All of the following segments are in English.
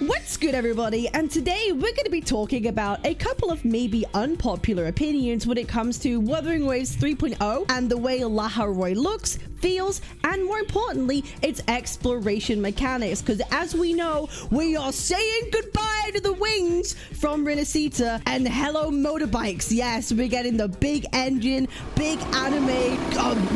What's good, everybody? And today we're going to be talking about a couple of maybe unpopular opinions when it comes to Wuthering Waves 3.0 and the way Laharoy looks, feels, and more importantly, its exploration mechanics. Because as we know, we are saying goodbye to the wings from Redefining and hello motorbikes. Yes, we're getting the big engine, big anime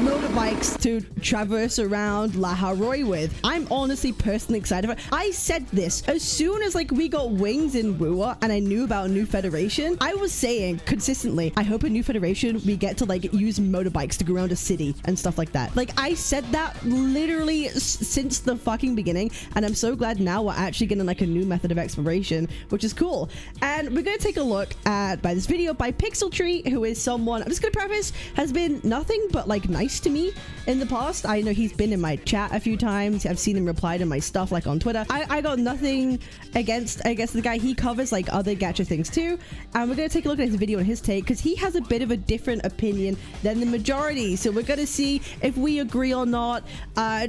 motorbikes to traverse around Laharoy with. I'm honestly personally excited for it. I said this as soon as we got wings in Wua and I knew about a new federation. I was saying consistently, I hope a new federation we get to use motorbikes to go around a city and stuff like that. I said that literally since the fucking beginning, and I'm so glad now we're actually getting a new method of exploration, which is cool. And we're going to take a look at this video by Pixel Tree, who is someone, I'm just going to preface, has been nothing but nice to me in the past. I know he's been in my chat a few times. I've seen him reply to my stuff on Twitter. I got nothing against, I guess, the guy. He covers other gacha things too, and we're going to take a look at his video and his take, because he has a bit of a different opinion than the majority. So we're going to see if we agree or not,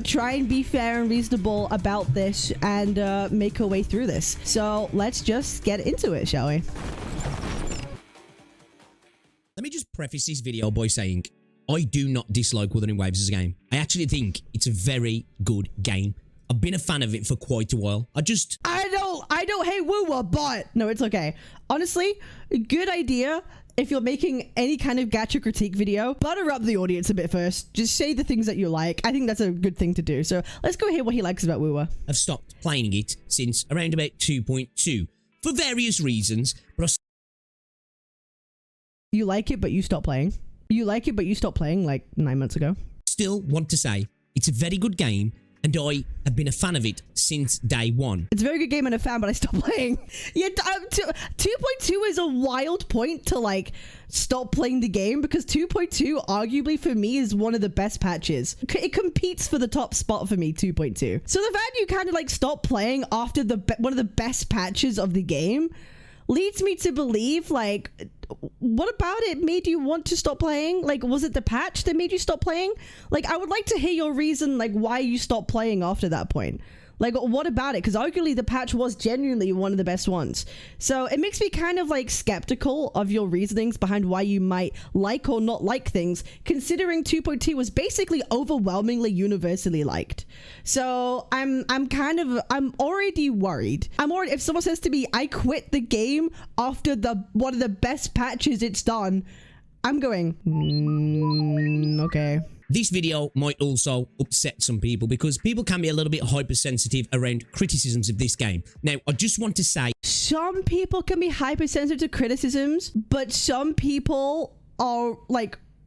try and be fair and reasonable about this, and make our way through this. So let's just get into it, shall we? Let me just preface this video by saying I do not dislike Wuthering Waves as a game. I actually think it's a very good game. I've been a fan of it for quite a while. I don't hate Wua, but no, it's okay. Honestly, good idea. If you're making any kind of gacha critique video, butter up the audience a bit first. Just say the things that you like. I think that's a good thing to do. So let's go hear what he likes about Wua. I've stopped playing it since around about 2.2 for various reasons, but You like it, but you stopped playing? You like it, but you stopped playing 9 months ago? Still want to say it's a very good game, and I have been a fan of it since day one. It's a very good game and a fan, but I stopped playing. Yeah, 2.2 is a wild point to stop playing the game, because 2.2 arguably for me is one of the best patches. It competes for the top spot for me, 2.2. So the fact you kind of stop playing after one of the best patches of the game leads me to believe what about it made you want to stop playing? Was it the patch that made you stop playing? I would like to hear your reason why you stopped playing after that point. What about it? Because arguably the patch was genuinely one of the best ones. So it makes me kind of skeptical of your reasonings behind why you might like or not like things, considering 2.2 was basically overwhelmingly universally liked. So I'm already worried. If someone says to me, I quit the game after one of the best patches it's done, I'm going, okay. This video might also upset some people, because people can be a little bit hypersensitive around criticisms of this game. Now, I just want to say, some people can be hypersensitive to criticisms, but some people are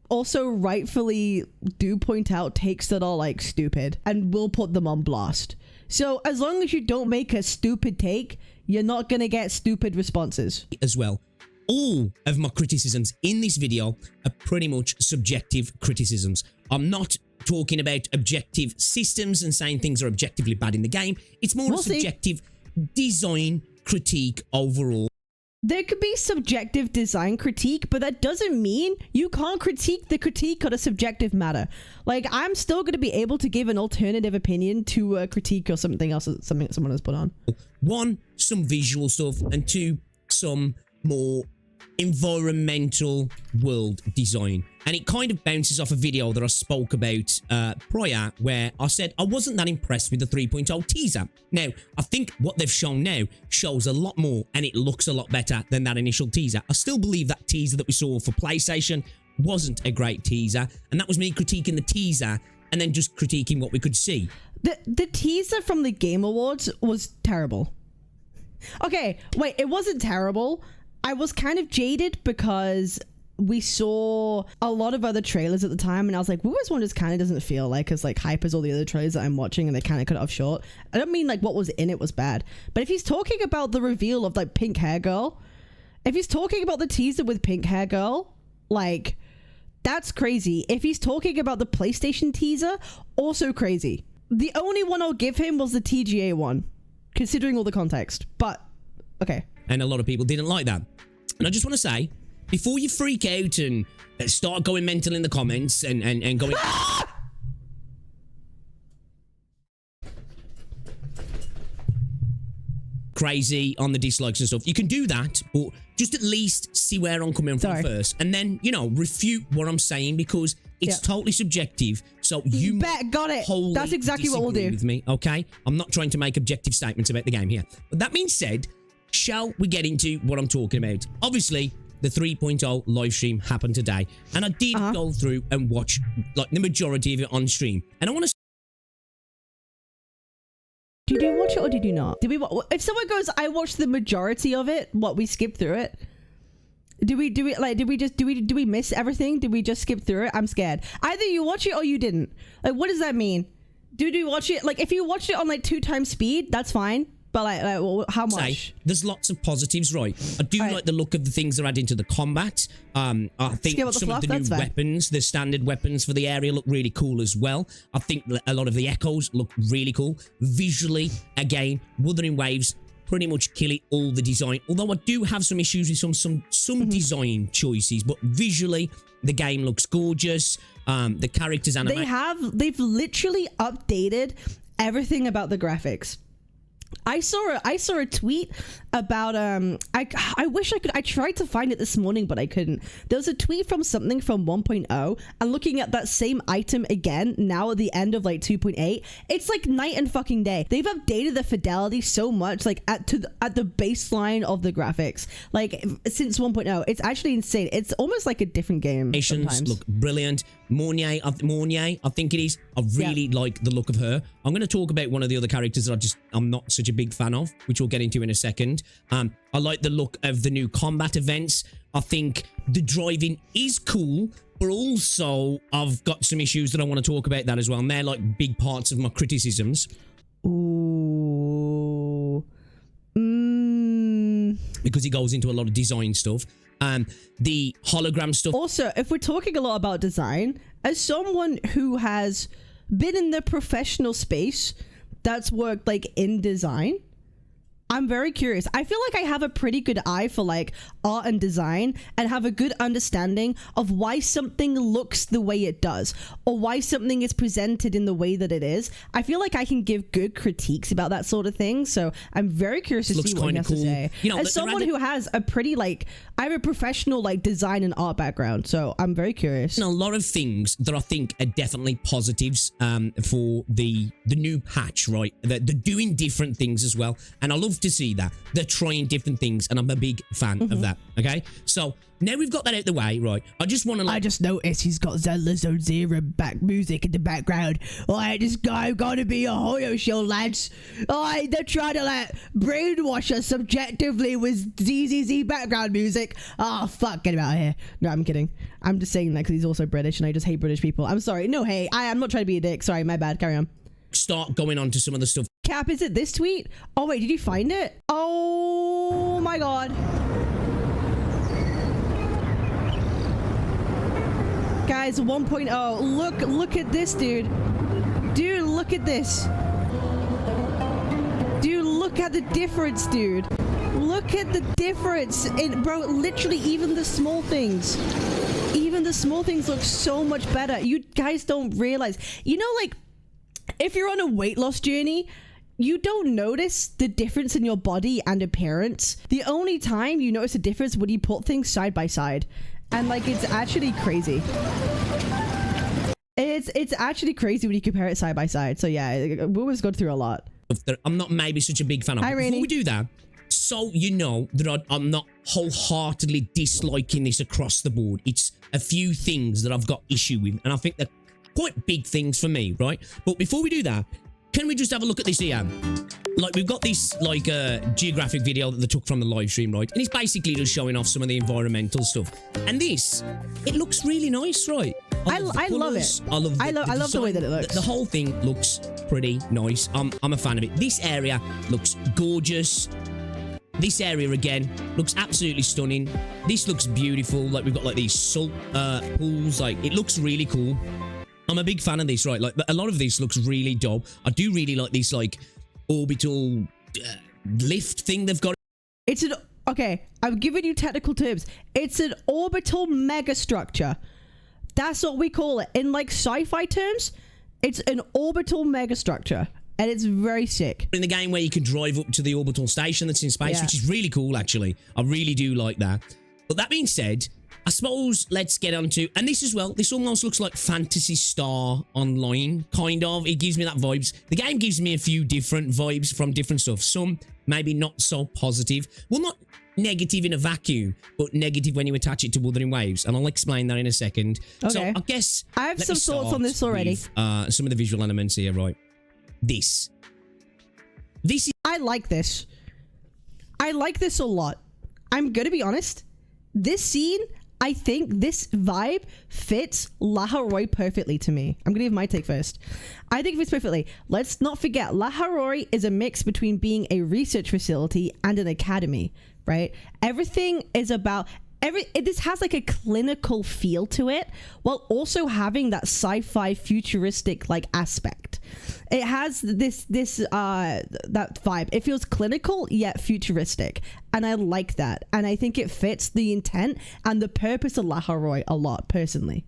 also rightfully do point out takes that are stupid and will put them on blast. So as long as you don't make a stupid take, you're not gonna get stupid responses. As well, all of my criticisms in this video are pretty much subjective criticisms. I'm not talking about objective systems and saying things are objectively bad in the game. It's more a subjective design critique overall. There could be subjective design critique, but that doesn't mean you can't critique the critique on a subjective matter. I'm still going to be able to give an alternative opinion to a critique or something else, something that someone has put on. One, some visual stuff, and two, some more environmental world design. And it kind of bounces off a video that I spoke about prior, where I said I wasn't that impressed with the 3.0 teaser. Now, I think what they've shown now shows a lot more, and it looks a lot better than that initial teaser. I still believe that teaser that we saw for PlayStation wasn't a great teaser, and that was me critiquing the teaser and then just critiquing what we could see. The teaser from the Game Awards was terrible. Okay, wait, it wasn't terrible. I was kind of jaded because we saw a lot of other trailers at the time, and I was like, Wua's one just kind of doesn't feel as hype as all the other trailers that I'm watching, and they kind of cut it off short. I don't mean what was in it was bad, but if he's talking about the reveal of Pink Hair Girl, if he's talking about the teaser with Pink Hair Girl, that's crazy. If he's talking about the PlayStation teaser, also crazy. The only one I'll give him was the TGA one, considering all the context, but okay. And a lot of people didn't like that. And I just want to say, before you freak out and start going mental in the comments and going... crazy on the dislikes and stuff. You can do that, but just at least see where I'm coming from first. And then, you know, refute what I'm saying, because it's totally subjective. So you got it. That's exactly what we'll do with me, okay? I'm not trying to make objective statements about the game here. But that being said, shall we get into what I'm talking about? Obviously, the 3.0 live stream happened today, and I did go through and watch like the majority of it on stream. And I want to. Did you watch it or did you not? Did we? If someone goes, I watched the majority of it. What, we skipped through it? Did we miss everything? Did we just skip through it? I'm scared. Either you watch it or you didn't. Like, what does that mean? Do you watch it? Like, if you watched it on like 2x speed, that's fine. But like how much? There's lots of positives, right? I do like the look of the things they're adding to the combat. I think some of the new weapons, the standard weapons for the area, look really cool as well. I think a lot of the echoes look really cool. Visually, again, Wuthering Waves pretty much kill it all the design. Although I do have some issues with some design choices, but visually the game looks gorgeous. The characters animated. They've literally updated everything about the graphics. I saw a tweet about I wish I could. I tried to find it this morning, but I couldn't. There was a tweet from something from 1.0, and looking at that same item again now at the end of like 2.8, it's like night and fucking day. They've updated the fidelity so much, like at the baseline of the graphics, like since 1.0. It's actually insane. It's almost like a different game. Sometimes. Look brilliant. Mornier, I think it is. I really like the look of her. I'm going to talk about one of the other characters that I'm not such a big fan of, which we'll get into in a second. I like the look of the new combat events. I think the driving is cool, but also I've got some issues that I want to talk about that as well. And they're like big parts of my criticisms. Ooh. Because it goes into a lot of design stuff. The hologram stuff. Also, if we're talking a lot about design, as someone who has been in the professional space that's worked like in design, I'm very curious. I feel like I have a pretty good eye for like art and design, and have a good understanding of why something looks the way it does, or why something is presented in the way that it is. I feel like I can give good critiques about that sort of thing. So I'm very curious to see what he has to say. You know, as someone who has a pretty I have a professional like design and art background, so I'm very curious. And a lot of things that I think are definitely positives for the new patch, right? They're doing different things as well, and I love to see that they're trying different things, and I'm a big fan of that. Okay, so now we've got that out the way, right? I just want to. I just noticed he's got Zelda's Zone Zero back music in the background. Alright, this guy gotta be a Hoyo show, lads. Alright, they're trying to brainwash us subjectively with ZZZ background music. Oh fuck, get him out of here. No, I'm kidding. I'm just saying that because he's also British, and I just hate British people. I'm sorry. No, hey, I'm not trying to be a dick. Sorry, my bad. Carry on. Start going on to some of the stuff. Cap, is it this tweet? Oh wait, did you find it? Oh my god. Guys, 1.0. Look at this, dude. Dude, look at this. Dude, look at the difference, dude. Look at the difference in, bro, literally even the small things. Even the small things look so much better. You guys don't realize. You know, like, if you're on a weight loss journey, you don't notice the difference in your body and appearance. The only time you notice a difference when you put things side by side. And like, it's actually crazy. It's actually crazy when you compare it side by side. So yeah, we always go through a lot. I'm not maybe such a big fan of it. Before we do that, so you know that I'm not wholeheartedly disliking this across the board. It's a few things that I've got issue with, and I think they're quite big things for me, right? But before we do that, can we just have a look at this here? Like, we've got this geographic video that they took from the live stream, right? And it's basically just showing off some of the environmental stuff. And this, it looks really nice, right? I love it. I love the way that it looks. The whole thing looks pretty nice. I'm a fan of it. This area looks gorgeous. This area again looks absolutely stunning. This looks beautiful. Like, we've got like these salt pools. Like, it looks really cool. I'm a big fan of this, right? Like, a lot of this looks really dope. I do really like this, like, orbital lift thing they've got. It's an... Okay, I'm giving you technical terms. It's an orbital megastructure. That's what we call it. In, like, sci-fi terms, it's an orbital megastructure. and it's very sick. In the game where you can drive up to the orbital station that's in space, which is really cool, actually. I really do like that. But that being said, I suppose let's get on to, and this as well, this almost looks like Phantasy Star Online, kind of. It gives me that vibes. The game gives me a few different vibes from different stuff. Some maybe not so positive. Well, not negative in a vacuum, but negative when you attach it to Wuthering Waves. And I'll explain that in a second. Okay. So I guess I have some thoughts on this already. With, some of the visual elements here, right? This is... I like this. I like this a lot. I'm gonna be honest. This scene, I think this vibe fits Laharoy perfectly to me. I'm gonna give my take first. I think it fits perfectly. Let's not forget, Laharoy is a mix between being a research facility and an academy, right? Everything is about... this has like a clinical feel to it, while also having that sci-fi futuristic like aspect. It has that vibe. It feels clinical yet futuristic, and I like that. And I think it fits the intent and the purpose of Laharoy a lot, personally.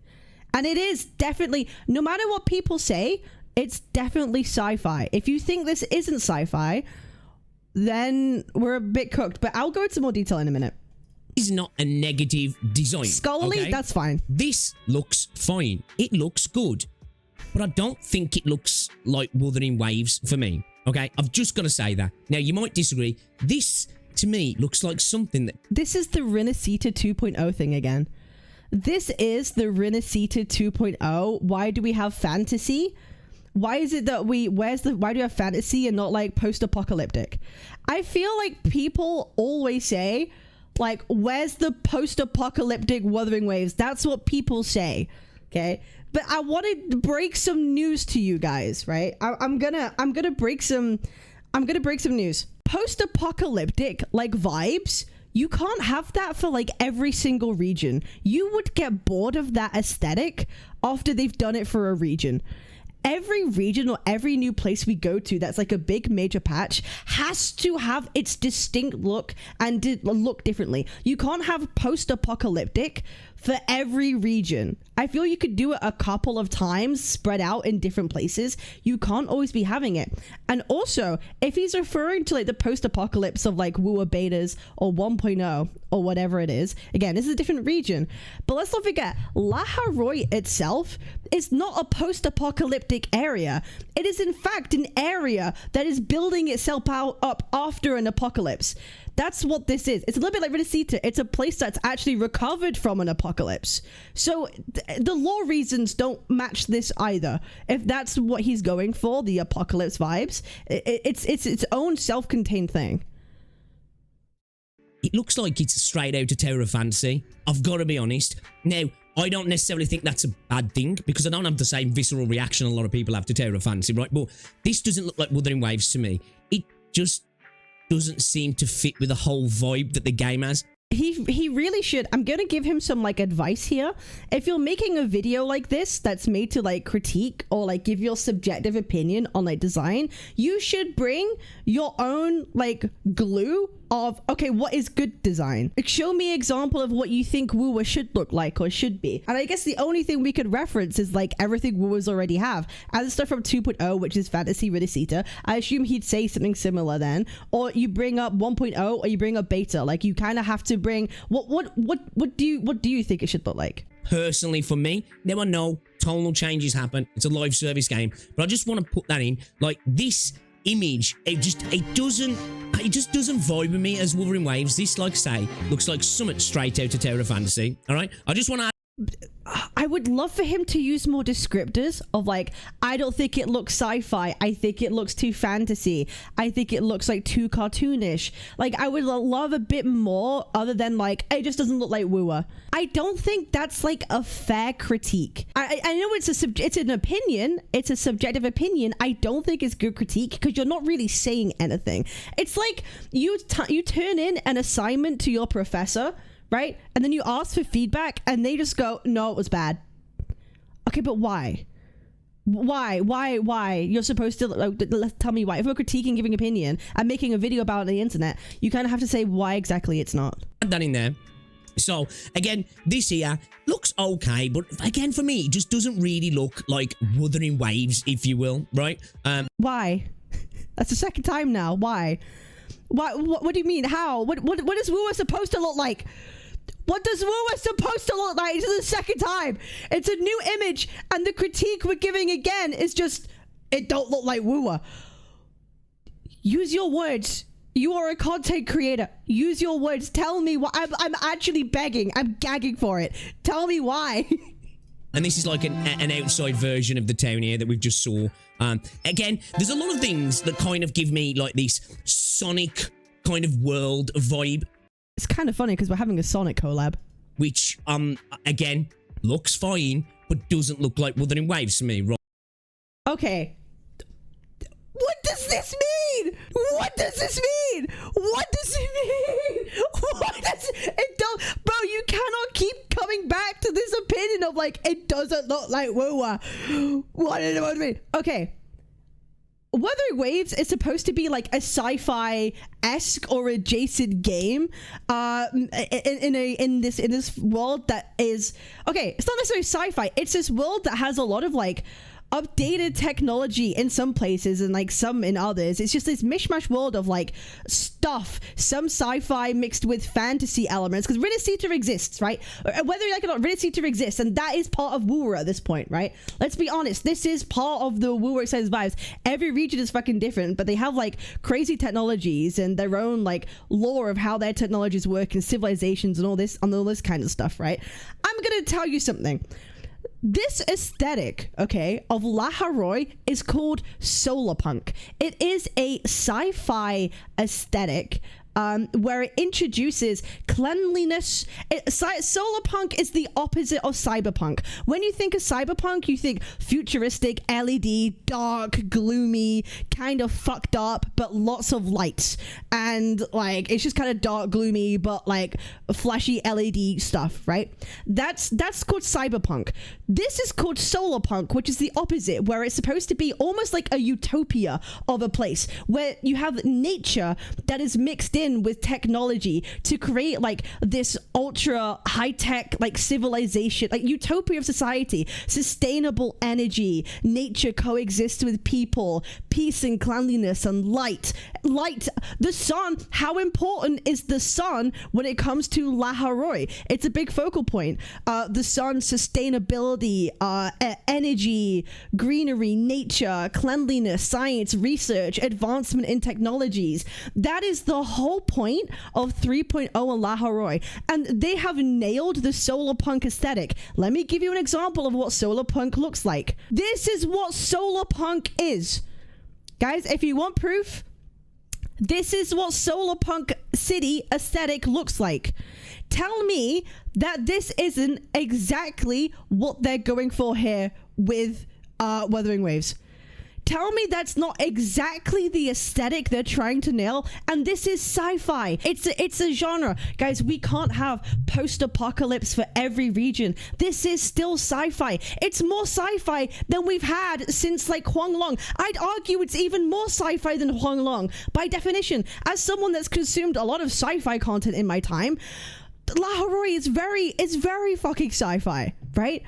And it is definitely, no matter what people say, it's definitely sci-fi. If you think this isn't sci-fi, then we're a bit cooked. But I'll go into more detail in a minute. Is not a negative design. Scholarly, okay? That's fine. This looks fine. It looks good. But I don't think it looks like Wuthering Waves for me. Okay? I've just got to say that. Now, you might disagree. This, to me, looks like something that... This is the Renacita 2.0 thing again. This is the Renacita 2.0. Why do we have fantasy? Why is it that why do we have fantasy and not like post-apocalyptic? I feel like people always say, like, where's the post-apocalyptic Wuthering Waves? That's what people say, okay? But I wanted to break some news to you guys, right? I'm gonna break some news. Post-apocalyptic like vibes, you can't have that for like every single region. You would get bored of that aesthetic after they've done it for a region. Every region or every new place we go to that's like a big major patch has to have its distinct look and look differently. You can't have post-apocalyptic for every region. I feel you could do it a couple of times spread out in different places. You can't always be having it. And also, if he's referring to like the post-apocalypse of like Wua betas or 1.0 or whatever it is, again, this is a different region. But let's not forget, Laharoy itself is not a post-apocalyptic area. It is in fact an area that is building itself up after an apocalypse. That's what this is. It's a little bit like Renacita. It's a place that's actually recovered from an apocalypse. So the lore reasons don't match this either. If that's what he's going for, the apocalypse vibes, it's its own self-contained thing. It looks like it's straight out of Terror Fantasy. I've got to be honest. Now, I don't necessarily think that's a bad thing because I don't have the same visceral reaction a lot of people have to Terror Fantasy, right? But this doesn't look like Wuthering Waves to me. It just doesn't seem to fit with the whole vibe that the game has. He really should. I'm gonna give him some like advice here. If you're making a video like this that's made to like critique or like give your subjective opinion on like design, you should bring your own like glue of, okay, what is good design? Like, show me an example of what you think Wua should look like or should be. And I guess the only thing we could reference is like everything Wuas already have. As the stuff from 2.0, which is Fantasy Renacita, I assume he'd say something similar then. Or you bring up 1.0 or you bring up beta. Like, you kind of have to bring what do you think it should look like? Personally, for me, now I know tonal changes happen. It's a live service game, but I just want to put that in. Like, this image, it just doesn't vibe with me as Wuthering Waves. This, like I say, looks like something straight out of Terror Fantasy. All right, I just want to... I would love for him to use more descriptors of like, I don't think it looks sci-fi. I think it looks too fantasy. I think it looks like too cartoonish. Like, I would love a bit more other than like, it just doesn't look like Wua. I don't think that's like a fair critique. I know it's an opinion. It's a subjective opinion. I don't think it's good critique because you're not really saying anything. It's like you turn in an assignment to your professor, right? And then you ask for feedback and they just go, no, it was bad. Okay, but why? Why? You're supposed to tell me why. If we're critiquing, giving opinion, and making a video about it on the internet, you kind of have to say why exactly it's not. Add that in there. So, again, this here looks okay, but again, for me, it just doesn't really look like Wuthering Waves, if you will, right? Why? That's the second time now. Why? Why? What do you mean? How? What is Wua supposed to look like? What does Wua supposed to look like? This is the second time. It's a new image, and the critique we're giving again is just, it don't look like Wua. Use your words. You are a content creator. Use your words. Tell me why. I'm actually begging. I'm gagging for it. Tell me why. And this is like an outside version of the town here that we've just saw. Again, there's a lot of things that kind of give me like this Sonic kind of world vibe. It's kind of funny because we're having a Sonic collab. Which, again, looks fine, but doesn't look like Wuthering Waves to me, right? Okay. What does this mean? What does this mean? What does it mean? What does it don't, bro, you cannot keep coming back to this opinion of like, it doesn't look like Wua. What does it mean? Okay. Wuthering Waves is supposed to be like a sci-fi-esque or adjacent game in this world that is, okay, it's not necessarily sci-fi. It's this world that has a lot of like updated technology in some places and like some in others. It's just this mishmash world of like stuff, some sci-fi mixed with fantasy elements, because Redefining exists, right? Whether you like it or not, Redefining exists, and that is part of Wua at this point, right? Let's be honest, this is part of the Wua excited vibes. Every region is fucking different, but they have like crazy technologies and their own like lore of how their technologies work and civilizations and all this kind of stuff, right? I'm gonna tell you something. This aesthetic, okay, of Laharoy is called solarpunk. It is a sci-fi aesthetic where it introduces cleanliness. Solarpunk is the opposite of cyberpunk. When you think of cyberpunk, you think futuristic, LED, dark, gloomy, kind of fucked up, but lots of lights. And like, it's just kind of dark, gloomy, but like flashy LED stuff, right? That's called cyberpunk. This is called solarpunk, which is the opposite, where it's supposed to be almost like a utopia of a place where you have nature that is mixed in with technology to create like this ultra high-tech like civilization, like utopia of society, sustainable energy, nature coexists with people, peace and cleanliness and light, the sun. How important is the sun when it comes to Laharoy? It's a big focal point. The sun, sustainability, energy, greenery, nature, cleanliness, science, research, advancement in technologies. That is the whole point of 3.0 and Laharoy, and they have nailed the solarpunk aesthetic. Let me give you an example of what solarpunk looks like. This is what solarpunk is. Guys, if you want proof, this is what solarpunk city aesthetic looks like. Tell me that this isn't exactly what they're going for here with Wuthering Waves. Tell me that's not exactly the aesthetic they're trying to nail. And this is sci-fi. It's a genre. Guys, we can't have post-apocalypse for every region. This is still sci-fi. It's more sci-fi than we've had since like Huanglong. I'd argue it's even more sci-fi than Huanglong. By definition, as someone that's consumed a lot of sci-fi content in my time, Laharoy is very fucking sci-fi, right?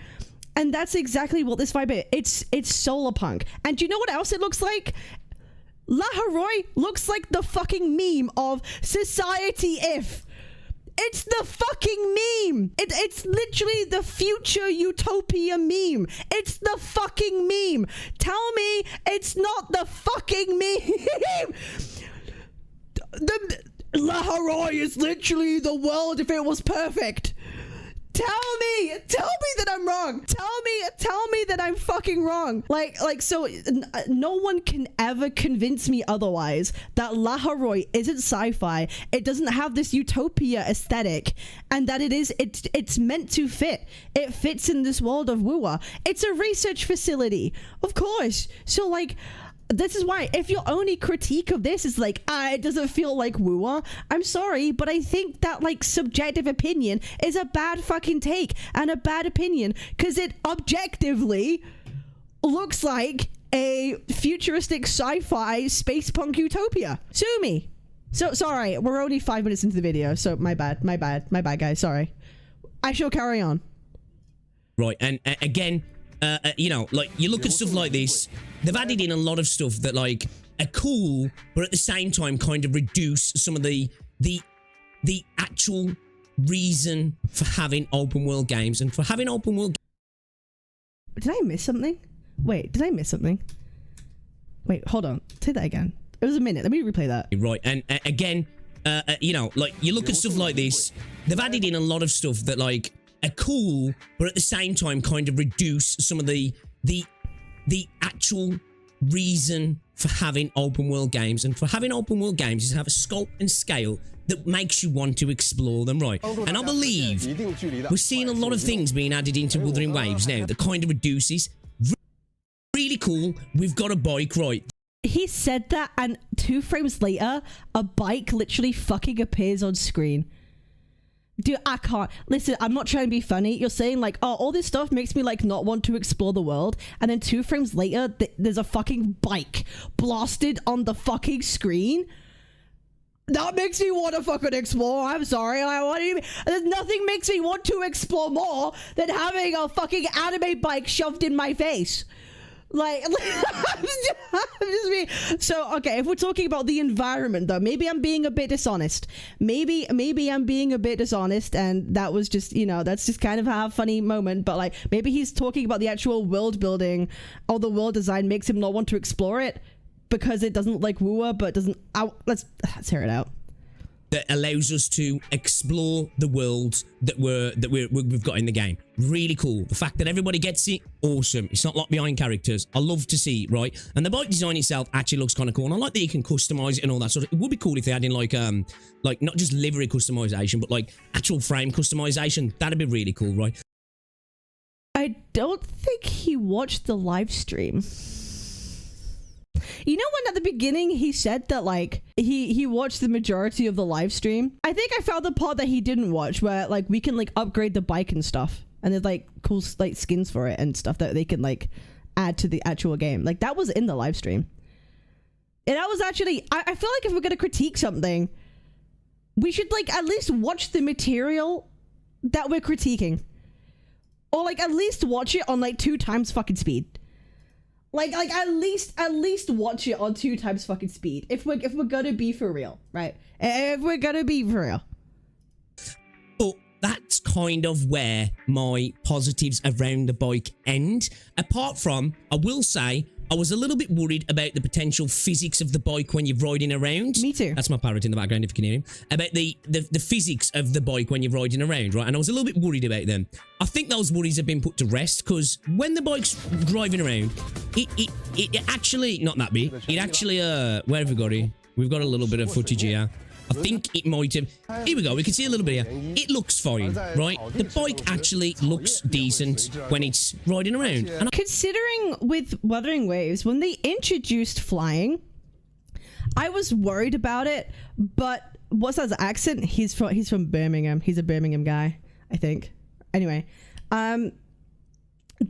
And that's exactly what this vibe is. It's solarpunk. And do you know what else it looks like? Laharoy looks like the fucking meme of society if. It's the fucking meme. It's literally the future utopia meme. It's the fucking meme. Tell me it's not the fucking meme. Laharoy is literally the world if it was perfect. Tell me that I'm wrong. Tell me that I'm fucking wrong. So no one can ever convince me otherwise that Laharoy isn't sci-fi. It doesn't have this utopia aesthetic, and that it's meant to fit. It fits in this world of Wua. It's a research facility, of course. So like, this is why if your only critique of this is like, it doesn't feel like Wua, I'm sorry, but I think that like subjective opinion is a bad fucking take and a bad opinion, because it objectively looks like a futuristic sci-fi space punk utopia. Sue me. So sorry, we're only 5 minutes into the video, so my bad guys, sorry. I shall carry on. Right, and again, you know, like, you look at stuff like this, they've added in a lot of stuff that, like, are cool, but at the same time kind of reduce some of the actual reason for having open world games and for having open world. Did I miss something? Wait, did I miss something? Wait, hold on. Say that again. It was a minute. Let me replay that. Right, and again, you know, like you look at stuff like this, they've added in a lot of stuff that like are cool, but at the same time kind of reduce some of the actual reason for having open world games. And for having open world games is to have a scope and scale that makes you want to explore them, right? And I believe we're seeing a lot of things being added into Wuthering Waves now that kind of reduces. Really cool. We've got a bike, right? He said that, and 2 frames later, a bike literally fucking appears on screen. Dude, I can't. Listen, I'm not trying to be funny. You're saying like, oh, all this stuff makes me like not want to explore the world. And then 2 frames later, there's a fucking bike blasted on the fucking screen. That makes me want to fucking explore. I'm sorry. There's nothing makes me want to explore more than having a fucking anime bike shoved in my face. Like, I'm just being, so okay, if we're talking about the environment though, maybe I'm being a bit dishonest. Maybe I'm being a bit dishonest, and that was just, you know, that's just kind of a funny moment. But like, maybe he's talking about the actual world building or the world design makes him not want to explore it because it doesn't like Wua, but doesn't. Let's hear it out. That allows us to explore the worlds that we've got in the game. Really cool. The fact that everybody gets it, awesome. It's not locked behind characters. I love to see, right? And the bike design itself actually looks kind of cool. And I like that you can customize it and all that sort of. It would be cool if they had in like not just livery customization, but like actual frame customization. That'd be really cool, right? I don't think he watched the live stream. You know when at the beginning he said that like he watched the majority of the live stream? I think I found the part that he didn't watch where like we can like upgrade the bike and stuff, and there's like cool like skins for it and stuff that they can like add to the actual game. Like that was in the live stream. And I was actually, I feel like if we're gonna critique something, we should like at least watch the material that we're critiquing, or like at least watch it on like 2 times fucking speed. Like at least watch it on 2 times fucking speed. If we're gonna be for real, right? If we're gonna be for real. But that's kind of where my positives around the bike end. Apart from, I will say, I was a little bit worried about the potential physics of the bike when you're riding around. Me too. That's my parrot in the background if you can hear him. About the physics of the bike when you're riding around, right? And I was a little bit worried about them. I think those worries have been put to rest because when the bike's driving around, it actually, not that big, it actually, where have we got it? We've got a little bit of footage here. I think it might have. Here we go. We can see a little bit here. It looks fine, right? The bike actually looks decent when it's riding around. And considering with Wuthering Waves, when they introduced flying, I was worried about it. But what's his accent? He's from Birmingham. He's a Birmingham guy, I think. Anyway,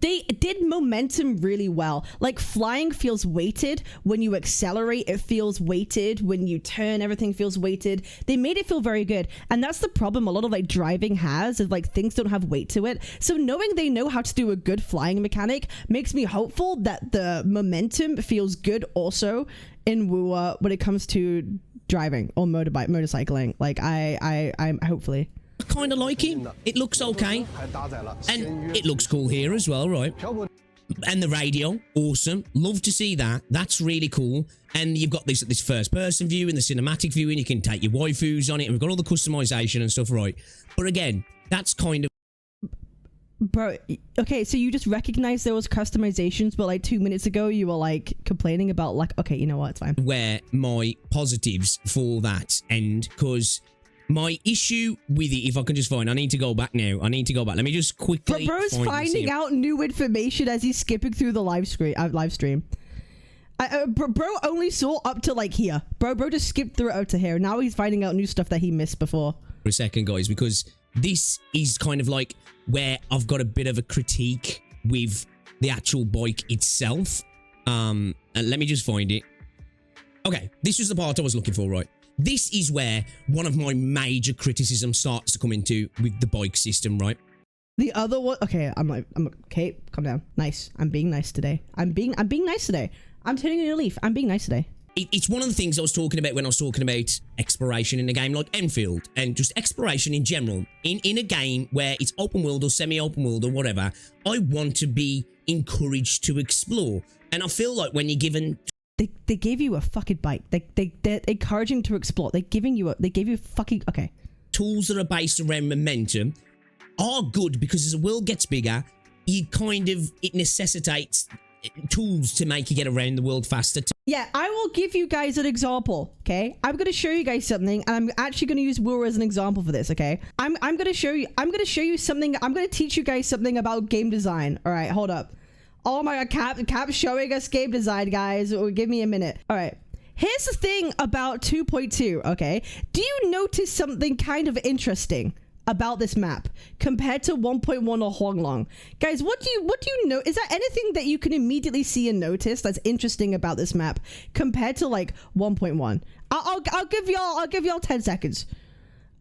they did momentum really well. Like flying feels weighted. When you accelerate, it feels weighted. When you turn, everything feels weighted. They made it feel very good. And that's the problem a lot of like driving has, is like things don't have weight to it. So knowing they know how to do a good flying mechanic makes me hopeful that the momentum feels good also in Wua when it comes to driving or motorcycling. Like I'm hopefully. I kind of like it. It looks okay. And it looks cool here as well, right? And the radio, awesome. Love to see that. That's really cool. And you've got this first person view and the cinematic view, and you can take your waifus on it. And we've got all the customization and stuff, right? But again, that's kind of... Bro, okay, so you just recognized there was customizations, but like 2 minutes ago you were like complaining about like, okay, you know what, it's fine. Where my positives for that end, because... my issue with it, if I can just find, I need to go back now. I need to go back. Let me just quickly. Bro's finding out new information as he's skipping through the live stream. Bro only saw up to like here. Bro just skipped through it up to here. Now he's finding out new stuff that he missed before. For a second, guys, because this is kind of like where I've got a bit of a critique with the actual bike itself. And let me just find it. Okay, this was the part I was looking for, right? This is where one of my major criticisms starts to come into with the bike system, right? The other one, okay, I'm okay, calm down. Nice. I'm being nice today. I'm being nice today. I'm turning a new leaf. I'm being nice today. It's one of the things I was talking about when I was talking about exploration in a game like Enfield, and just exploration in general. In a game where it's open world or semi-open world or whatever, I want to be encouraged to explore. And I feel like when you're given... They gave you a fucking bike. They're encouraging to explore. They gave you fucking... Okay. Tools that are based around momentum are good because as the world gets bigger, it necessitates tools to make you get around the world faster. Yeah, I will give you guys an example, okay? I'm going to show you guys something, and I'm actually going to use Will as an example for this, okay? I'm going to show you something. I'm going to teach you guys something about game design. All right, hold up. Oh my god, Cap's showing us game design, guys. Give me a minute. All right. Here's the thing about 2.2, okay? Do you notice something kind of interesting about this map compared to 1.1 or Huanglong? Guys, what do you know? Is there anything that you can immediately see and notice that's interesting about this map compared to like 1.1? I'll give y'all 10 seconds.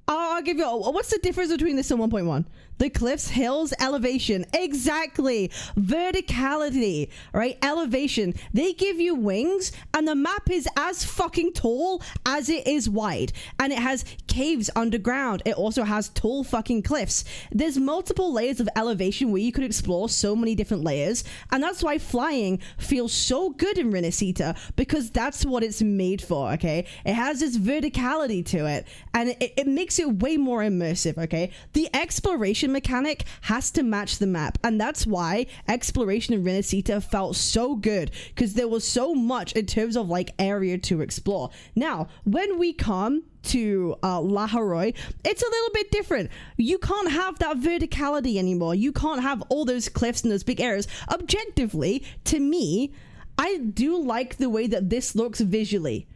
I'll give you... What's the difference between this and 1.1? The cliffs, hills, elevation. Exactly. Verticality, right? Elevation. They give you wings, and the map is as fucking tall as it is wide. And it has caves underground. It also has tall fucking cliffs. There's multiple layers of elevation where you could explore so many different layers. And that's why flying feels so good in Renacita, because that's what it's made for, okay? It has this verticality to it, and it makes it way more immersive, okay? The exploration mechanic has to match the map, and that's why exploration in Renacita felt so good, because there was so much in terms of like area to explore. Now, when we come to La Haroy, it's a little bit different. You can't have that verticality anymore. You can't have all those cliffs and those big areas. Objectively, to me, I do like the way that this looks visually,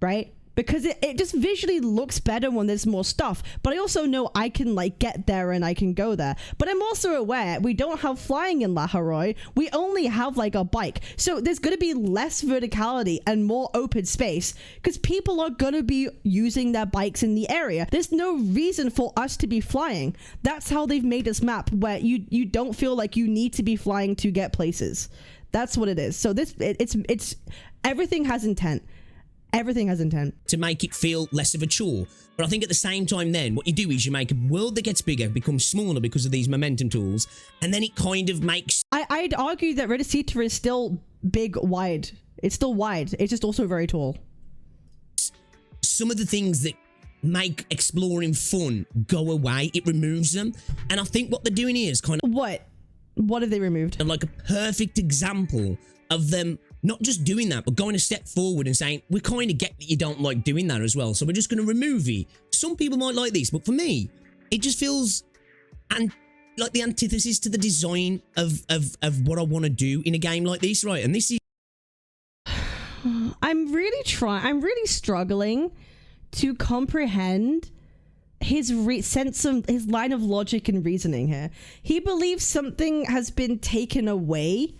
right? Because it just visually looks better when there's more stuff. But I also know I can like get there and I can go there. But I'm also aware we don't have flying in La Haroy. We only have like a bike. So there's going to be less verticality and more open space because people are going to be using their bikes in the area. There's no reason for us to be flying. That's how they've made this map, where you don't feel like you need to be flying to get places. That's what it is. So it's everything has intent. Everything has intent. To make it feel less of a chore. But I think at the same time then, what you do is you make a world that gets bigger, becomes smaller because of these momentum tools, and then it kind of makes... I'd argue that Renacita is still big, wide. It's still wide. It's just also very tall. Some of the things that make exploring fun go away, it removes them. And I think what they're doing here is kind of... What have they removed? Like a perfect example of them not just doing that, but going a step forward and saying, we kind of get that you don't like doing that as well, so we're just going to remove it. Some people might like this, but for me, it just feels like the antithesis to the design of what I want to do in a game like this, right? And this is... I'm really struggling to comprehend his his line of logic and reasoning here. He believes something has been taken away.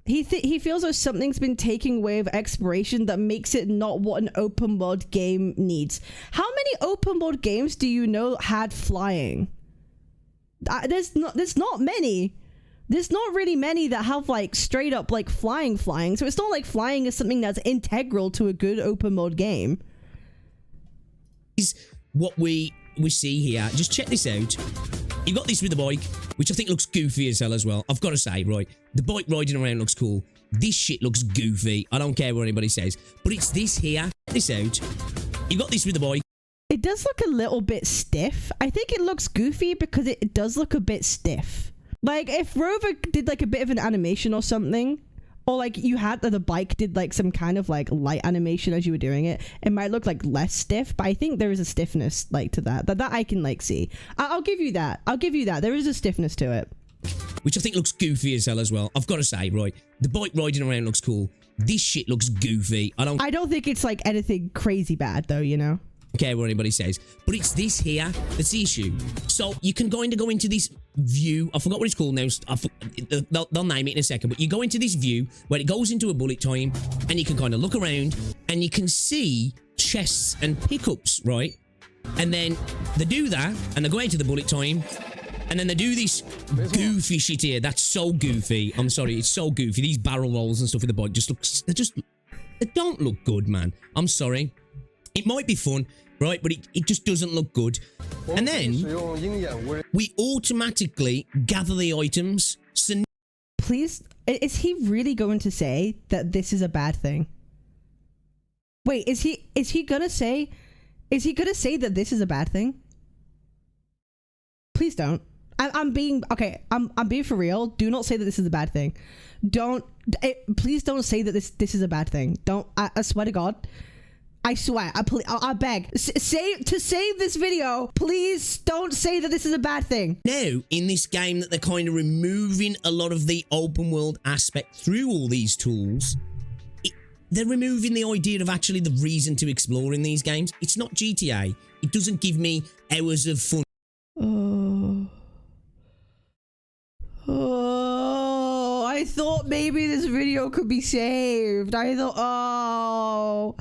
He feels as something's been taken away of exploration that makes it not what an open world game needs. How many open world games do you know had flying? There's not many. There's not really many that have like straight up like flying. So it's not like flying is something that's integral to a good open world game. Is what we see here. Just check this out. You got this with the bike, which I think looks goofy as hell as well. I've got to say, right, the bike riding around looks cool. This shit looks goofy. I don't care what anybody says. But it's this here. Check this out. You got this with the bike. It does look a little bit stiff. I think it looks goofy because it does look a bit stiff. Like if Rover did like a bit of an animation or something, or like you had the bike did like some kind of like light animation as you were doing it, it might look like less stiff, but I think there is a stiffness like to that I can like see. I'll give you that. There is a stiffness to it. Which I think looks goofy as hell as well. I've got to say, right, the bike riding around looks cool. This shit looks goofy. I don't think it's like anything crazy bad though, you know? Care what anybody says, but it's this here that's the issue. So you can kind of go into this view. I forgot what it's called now. They'll name it in a second, but you go into this view where it goes into a bullet time, and you can kind of look around and you can see chests and pickups, right? And then they do that and they go into the bullet time, and then they do this goofy shit here. That's so goofy. I'm sorry, it's so goofy. These barrel rolls and stuff with the bike just looks... They don't look good, man. I'm sorry. It might be fun, right? But it just doesn't look good. And then we automatically gather the items. So please, is he really going to say that this is a bad thing? Wait, is he gonna say that this is a bad thing? Please don't. I'm being for real. Do not say that this is a bad thing. Please don't say that this is a bad thing. Don't. I swear to God. I swear. I beg. To save this video, please don't say that this is a bad thing. Now, in this game that they're kind of removing a lot of the open world aspect through all these tools, they're removing the idea of actually the reason to explore in these games. It's not GTA. It doesn't give me hours of fun. Oh, I thought maybe this video could be saved. I thought, ow.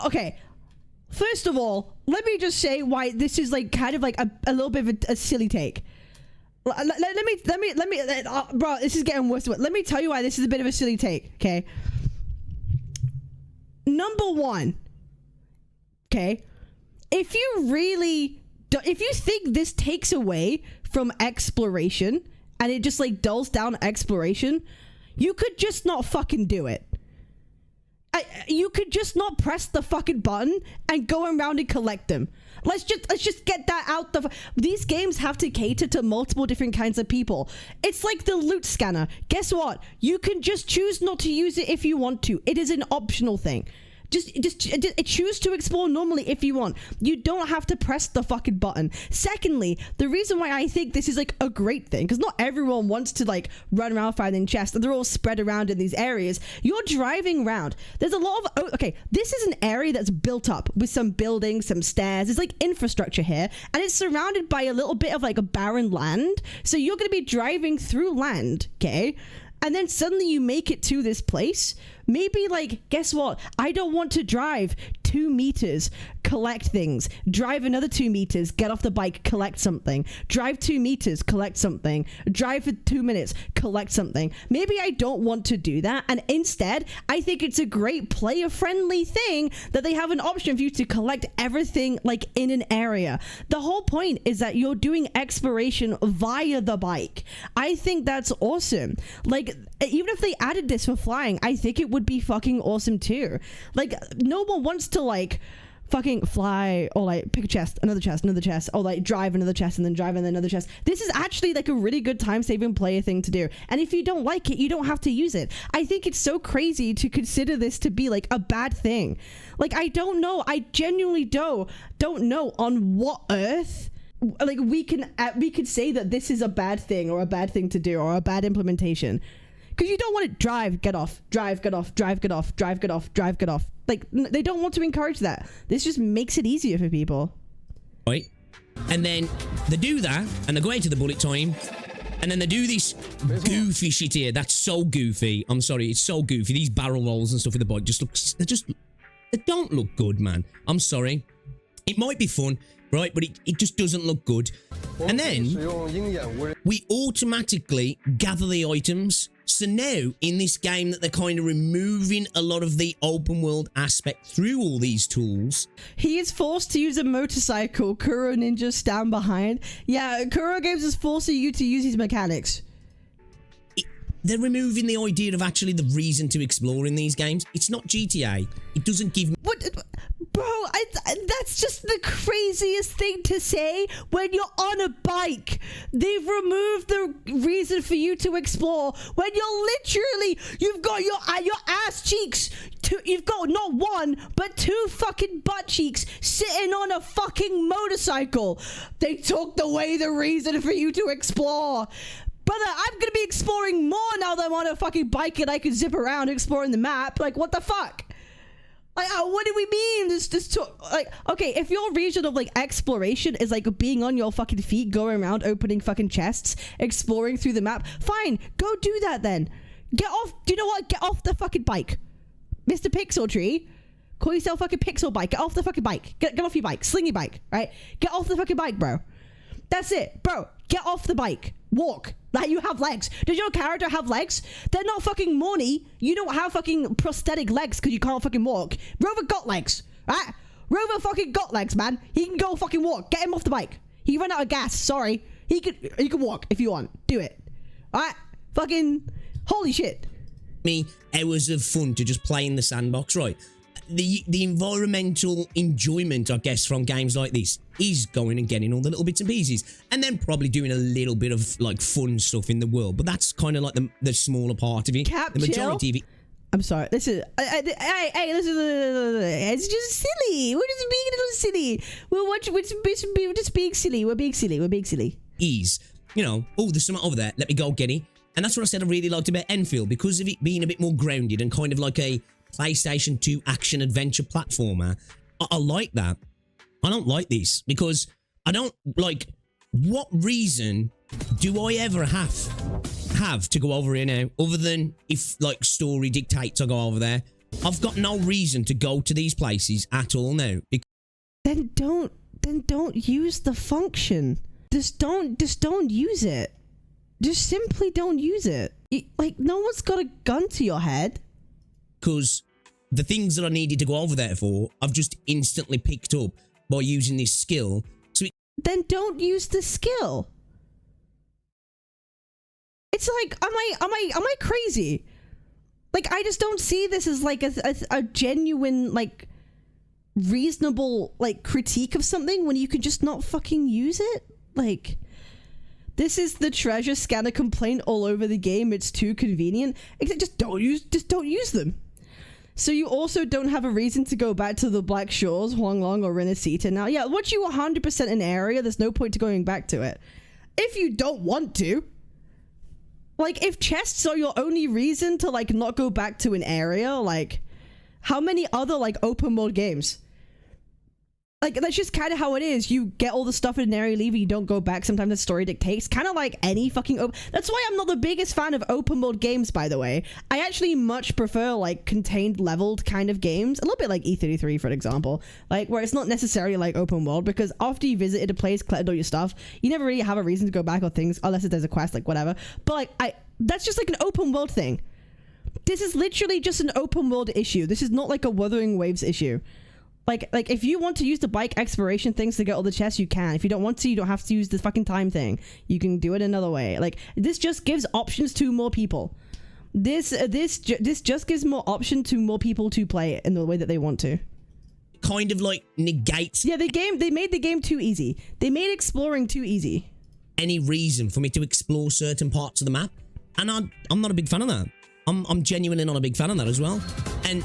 Okay. First of all, let me just say why this is like kind of like a little bit of a silly take. Let me, bro, this is getting worse. Let me tell you why this is a bit of a silly take, okay? Number one, okay? If you think this takes away from exploration and it just like dulls down exploration, you could just not fucking do it. You could just not press the fucking button and go around and collect them. Let's just get that out. These games have to cater to multiple different kinds of people. It's like the loot scanner. Guess what? You can just choose not to use it if you want to. It is an optional thing. Just choose to explore normally if you want. You don't have to press the fucking button. Secondly, the reason why I think this is like a great thing, because not everyone wants to like run around finding chests, and they're all spread around in these areas. You're driving around. There's a lot of, okay, this is an area that's built up with some buildings, some stairs. There's like infrastructure here, and it's surrounded by a little bit of like a barren land. So you're going to be driving through land, okay? And then suddenly you make it to this place. Maybe like, guess what? I don't want to drive 2 meters, collect things, drive another 2 meters, get off the bike, collect something, drive 2 meters, collect something, drive for 2 minutes, collect something. Maybe I don't want to do that. And instead, I think it's a great player friendly thing that they have an option for you to collect everything like in an area. The whole point is that you're doing exploration via the bike. I think that's awesome. Like, even if they added this for flying, I think it would be fucking awesome too. Like, no one wants to like fucking fly or like pick a chest, another chest, or like drive another chest and then drive another chest. This is actually like a really good time-saving player thing to do. And if you don't like it, you don't have to use it. I think it's so crazy to consider this to be like a bad thing. Like, I don't know. I genuinely don't know on what earth like we could say that this is a bad thing or a bad thing to do or a bad implementation. Because you don't want to drive, get off, drive, get off, drive, get off, drive, get off, drive, get off. Like, they don't want to encourage that. This just makes it easier for people. Right? And then they do that, and they go into the bullet time, and then they do this goofy shit here. That's so goofy. I'm sorry, it's so goofy. These barrel rolls and stuff with the bike just look... They don't look good, man. I'm sorry. It might be fun, right? But it just doesn't look good. And then we automatically gather the items. So now, in this game that they're kind of removing a lot of the open world aspect through all these tools. He is forced to use a motorcycle. Kuro Ninja stand behind. Yeah, Kuro Games is forcing you to use his mechanics. They're removing the idea of actually the reason to explore in these games. It's not GTA. It doesn't give me... What? Bro, that's just the craziest thing to say when you're on a bike. They've removed the reason for you to explore when you're literally, you've got your ass cheeks. You've got not one, but 2 fucking butt cheeks sitting on a fucking motorcycle. They took away the reason for you to explore. Brother, I'm gonna be exploring more now that I'm on a fucking bike and I can zip around exploring the map. Like, what the fuck? Like, what do we mean? Like, okay, if your region of, like, exploration is, like, being on your fucking feet, going around, opening fucking chests, exploring through the map, fine, go do that then. Get off, do you know what? Get off the fucking bike. Mr. Pixel Tree, call yourself fucking Pixel Bike. Get off the fucking bike. Get off your bike. Slingy bike, right? Get off the fucking bike, bro. That's it, bro. Get off the bike. Walk. Like, you have legs. Does your character have legs? They're not fucking Morny. You don't have fucking prosthetic legs because you can't fucking walk. Rover got legs, right? Rover fucking got legs, man. He can go fucking walk. Get him off the bike. He ran out of gas. Sorry. He can walk if you want. Do it. All right? Fucking holy shit. Me hours of fun to just play in the sandbox, right? The environmental enjoyment, I guess, from games like this is going and getting all the little bits and pieces, and then probably doing a little bit of like fun stuff in the world. But that's kind of like the smaller part of it. Cap, the majority chill. of it. I'm sorry. This is hey, listen. It's just silly. We're just being a little silly. We're just being silly. We're being silly. Is, you know, oh, there's something over there. Let me go get it. And that's what I said I really liked about Enfield, because of it being a bit more grounded and kind of like a PlayStation 2 action adventure platformer. I like that. I don't like this because I don't like, what reason do I ever have to go over here now, other than if like story dictates I go over there? I've got no reason to go to these places at all now. Then don't use the function. Just don't use it. Just simply don't use it. Like, no one's got a gun to your head. Because the things that I needed to go over there for, I've just instantly picked up by using this skill. So then don't use the skill. It's like, am I crazy? Like, I just don't see this as like a genuine, like, reasonable, like, critique of something when you can just not fucking use it. Like, this is the treasure scanner complaint all over the game. It's too convenient. Except just don't use them. So you also don't have a reason to go back to the Black Shores, Huanglong, or Renacita now. Yeah, once you 100% an area, there's no point to going back to it. If you don't want to, like, if chests are your only reason to, like, not go back to an area, like, how many other, like, open world games? Like, that's just kind of how it is. You get all the stuff in an area, leave, and you don't go back. Sometimes the story dictates. Kind of like any fucking That's why I'm not the biggest fan of open world games, by the way. I actually much prefer, like, contained, leveled kind of games. A little bit like E33, for example. Like, where it's not necessarily, like, open world, because after you visited a place, collected all your stuff, you never really have a reason to go back or things, unless there's a quest, like, whatever. But, like, that's just, like, an open world thing. This is literally just an open world issue. This is not, like, a Wuthering Waves issue. Like if you want to use the bike exploration things to get all the chests, you can. If you don't want to, you don't have to use the fucking time thing. You can do it another way. Like, this just gives options to more people. This just gives more option to more people to play it in the way that they want to. Kind of like negates. Yeah, they made the game too easy. They made exploring too easy. Any reason for me to explore certain parts of the map, and I'm not a big fan of that. I'm genuinely not a big fan of that as well. And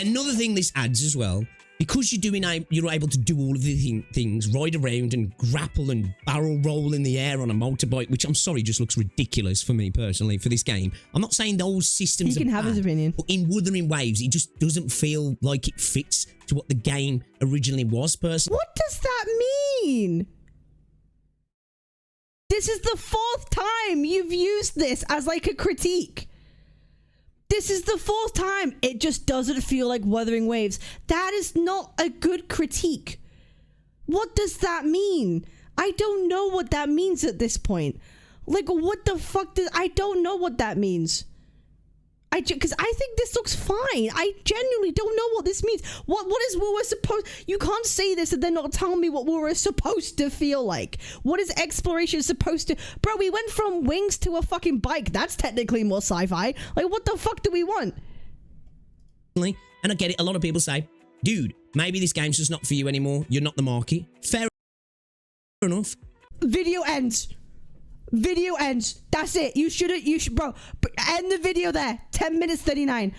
another thing this adds as well, because you're able to do all of the things, ride around and grapple and barrel roll in the air on a motorbike, which I'm sorry just looks ridiculous for me personally for this game. I'm not saying those systems he can have bad, his opinion, but in Wuthering Waves, it just doesn't feel like it fits to what the game originally was personally. What does that mean? This is the 4th time you've used this as like a critique. This is the 4th time. It just doesn't feel like Wuthering Waves. That is not a good critique. What does that mean? I don't know what that means at this point. Like, what the fuck I don't know what that means. Because I think this looks fine. I genuinely don't know what this means. What is Woowa supposed... You can't say this and then not tell me what Woowa is supposed to feel like. What is exploration supposed to... Bro, we went from wings to a fucking bike. That's technically more sci-fi. Like, what the fuck do we want? And I get it. A lot of people say, dude, maybe this game's just not for you anymore. You're not the market. Fair enough. Video ends. Video ends. That's it. You should, bro. End the video there. 10 minutes 39.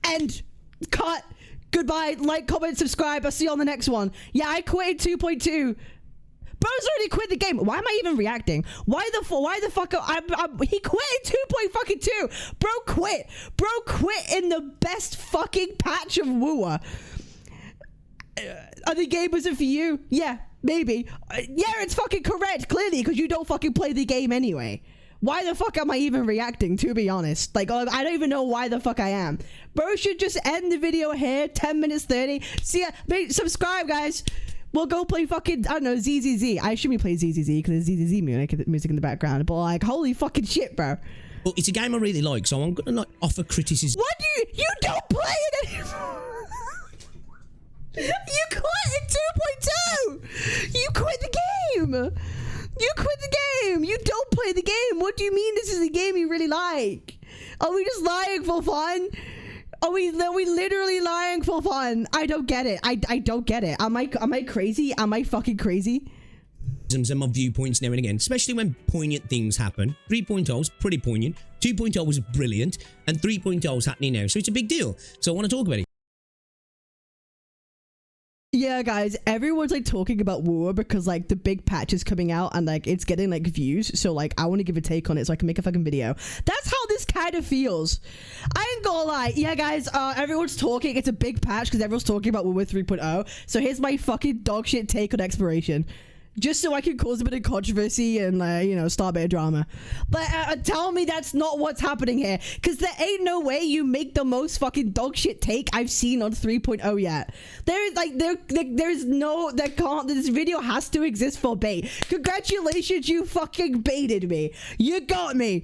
End. Cut. Goodbye. Like, comment, subscribe. I'll see you on the next one. Yeah, I quitted 2.2. Bro's already quit the game. Why am I even reacting? Why the fuck? He quit in 2.2. Bro quit. Bro quit in the best fucking patch of Wua. The game wasn't for you. Yeah, maybe. Yeah, it's fucking correct, clearly, because you don't fucking play the game anyway. Why the fuck am I even reacting, to be honest? Like, I don't even know why the fuck I am. Bro should just end the video here, 10 minutes 30. See ya. Subscribe, guys. We'll go play fucking, I don't know, ZZZ. I shouldn't be playing ZZZ because there's ZZZ music in the background. But like, holy fucking shit, bro. Well, it's a game I really like, so I'm gonna like offer criticism. What do you don't play it anymore? You quit in 2.2. You quit the game. You quit the game. You don't play the game. What do you mean this is a game you really like? Are we just lying for fun? Are we literally lying for fun? I don't get it. I don't get it. Am I crazy? Am I fucking crazy? And my viewpoints now and again, especially when poignant things happen. 3.0 is pretty poignant. 2.0 was brilliant, and 3.0 is happening now, so it's a big deal. So I want to talk about it. Yeah, guys, everyone's like talking about Wua because like the big patch is coming out and like it's getting like views. So like I want to give a take on it so I can make a fucking video. That's how this kind of feels. I ain't gonna lie. Yeah, guys, everyone's talking. It's a big patch because everyone's talking about Wua 3.0. So here's my fucking dog shit take on exploration. Just so I can cause a bit of controversy and, you know, start a bit of drama. But tell me that's not what's happening here. Because there ain't no way you make the most fucking dog shit take I've seen on 3.0 yet. There's no, this video has to exist for bait. Congratulations, you fucking baited me. You got me.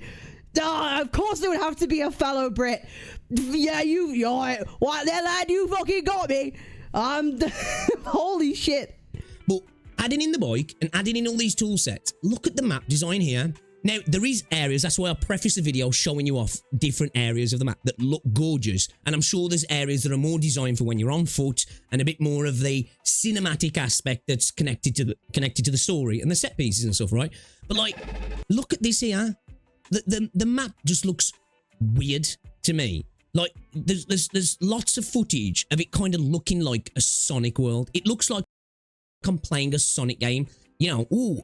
Of course there would have to be a fellow Brit. Yeah, what there, lad, you fucking got me. Holy shit. But adding in the bike and adding in all these tool sets, look at the map design here. Now, there is areas, that's why I preface the video showing you off different areas of the map that look gorgeous. And I'm sure there's areas that are more designed for when you're on foot and a bit more of the cinematic aspect that's connected to the story and the set pieces and stuff, right? But like, look at this here. The map just looks weird to me. Like, there's lots of footage of it kind of looking like a Sonic world. It looks like I'm playing a Sonic game, you know. Ooh.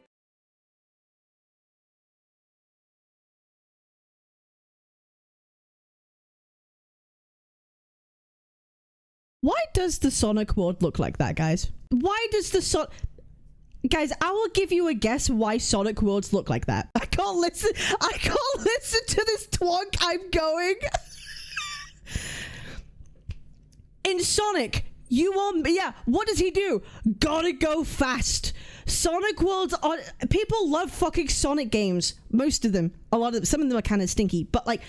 Why does the Sonic world look like that, guys? Why does the Guys, I will give you a guess why Sonic worlds look like that. I can't listen to this twonk. I'm going. In Sonic, what does he do? Gotta go fast. Sonic worlds are, people love fucking Sonic games. Most of them. Some of them are kind of stinky, but like,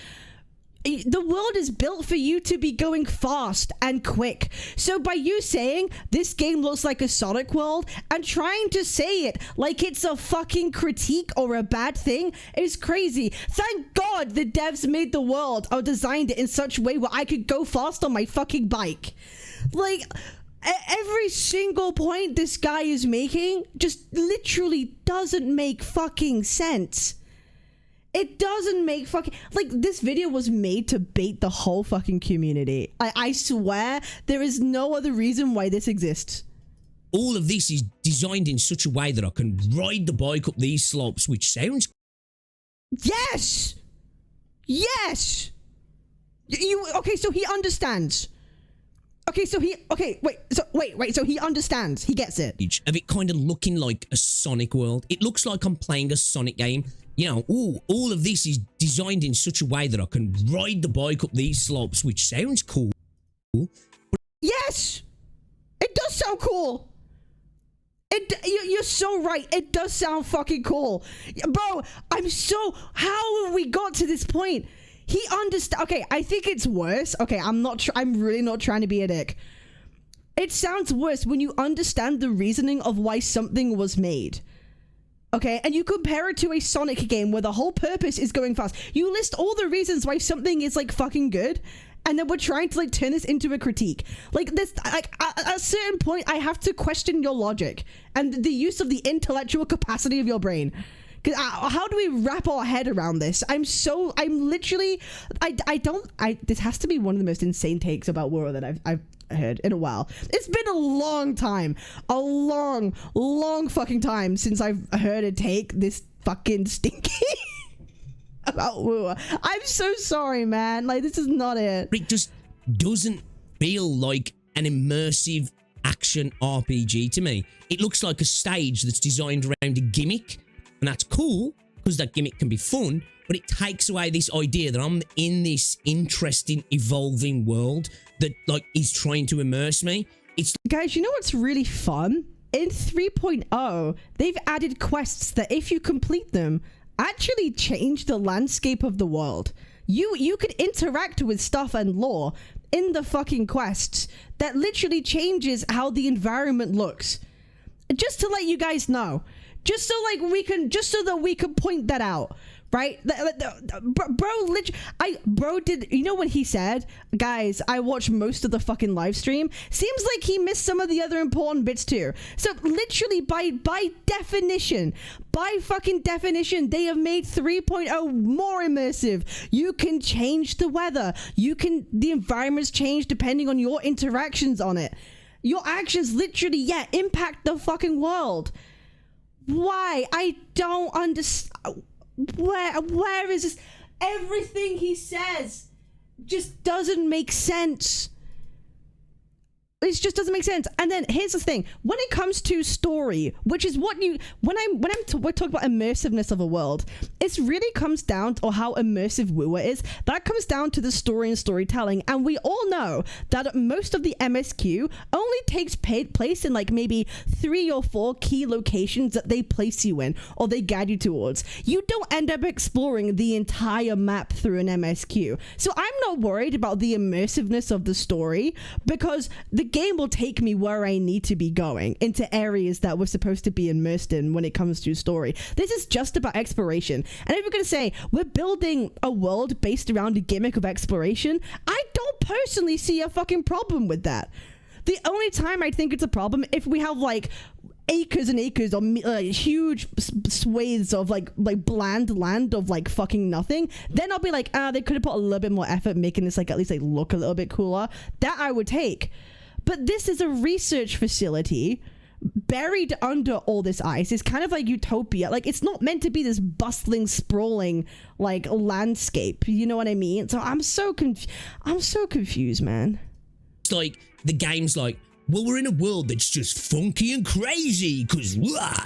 the world is built for you to be going fast and quick. So by you saying this game looks like a Sonic world and trying to say it like it's a fucking critique or a bad thing is crazy. Thank God the devs made the world or designed it in such a way where I could go fast on my fucking bike. Like, every single point this guy is making just literally doesn't make fucking sense. It doesn't make fucking, like, this video was made to bait the whole fucking community. I swear there is no other reason why this exists. All of this is designed in such a way that I can ride the bike up these slopes, which sounds... Yes! Yes! Okay, so he understands. So he understands. He gets it. Of it kind of looking like a Sonic world. It looks like I'm playing a Sonic game. You know, ooh, all of this is designed in such a way that I can ride the bike up these slopes, which sounds cool. Yes! It does sound cool. You're so right. It does sound fucking cool. Bro, how have we got to this point? He understands. Okay, I think it's worse. Okay, I'm really not trying to be a dick. It sounds worse when you understand the reasoning of why something was made. Okay, and you compare it to a Sonic game where the whole purpose is going fast. You list all the reasons why something is like fucking good, and then we're trying to like turn this into a critique. Like this, like at a certain point, I have to question your logic and the use of the intellectual capacity of your brain. How do we wrap our head around this? This has to be one of the most insane takes about Wura that I've heard in a while. It's been a long time, a long fucking time since I've heard a take this fucking stinky about Wura. I'm so sorry, man. Like, this is not it. It just doesn't feel like an immersive action RPG to me. It looks like a stage that's designed around a gimmick, and that's cool because that gimmick can be fun, but it takes away this idea that I'm in this interesting, evolving world that, like, is trying to immerse me. It's guys, you know what's really fun? In 3.0, they've added quests that, if you complete them, actually change the landscape of the world. You could interact with stuff and lore in the fucking quests that literally changes how the environment looks. Just to let you guys know, just so that we can point that out, right? Bro did, you know what he said? Guys, I watched most of the fucking live stream. Seems like he missed some of the other important bits too. So literally by fucking definition, they have made 3.0 more immersive. You can change the weather. The environments change depending on your interactions on it. Your actions literally, impact the fucking world. Why? I don't understand. Where is this? Everything he says just doesn't make sense. It just doesn't make sense. And then here's the thing: when it comes to story, which is what you we're talking about immersiveness of a world, it really comes down to, or how immersive Wua is. That comes down to the story and storytelling. And we all know that most of the MSQ only takes place in like maybe 3 or 4 key locations that they place you in or they guide you towards. You don't end up exploring the entire map through an MSQ. So I'm not worried about the immersiveness of the story, because the game will take me where I need to be going, into areas that we're supposed to be immersed in when it comes to story. This is just about exploration. And if we're going to say we're building a world based around a gimmick of exploration, I don't personally see a fucking problem with that. The only time I think it's a problem if we have like acres and acres of huge swathes of like bland land of like fucking nothing, then I'll be like, they could have put a little bit more effort making this like at least like look a little bit cooler. That I would take. But this is a research facility buried under all this ice. It's kind of like Utopia. Like, it's not meant to be this bustling, sprawling like landscape. You know what I mean? So I'm so confused, man. It's like the game's like, well, we're in a world that's just funky and crazy because,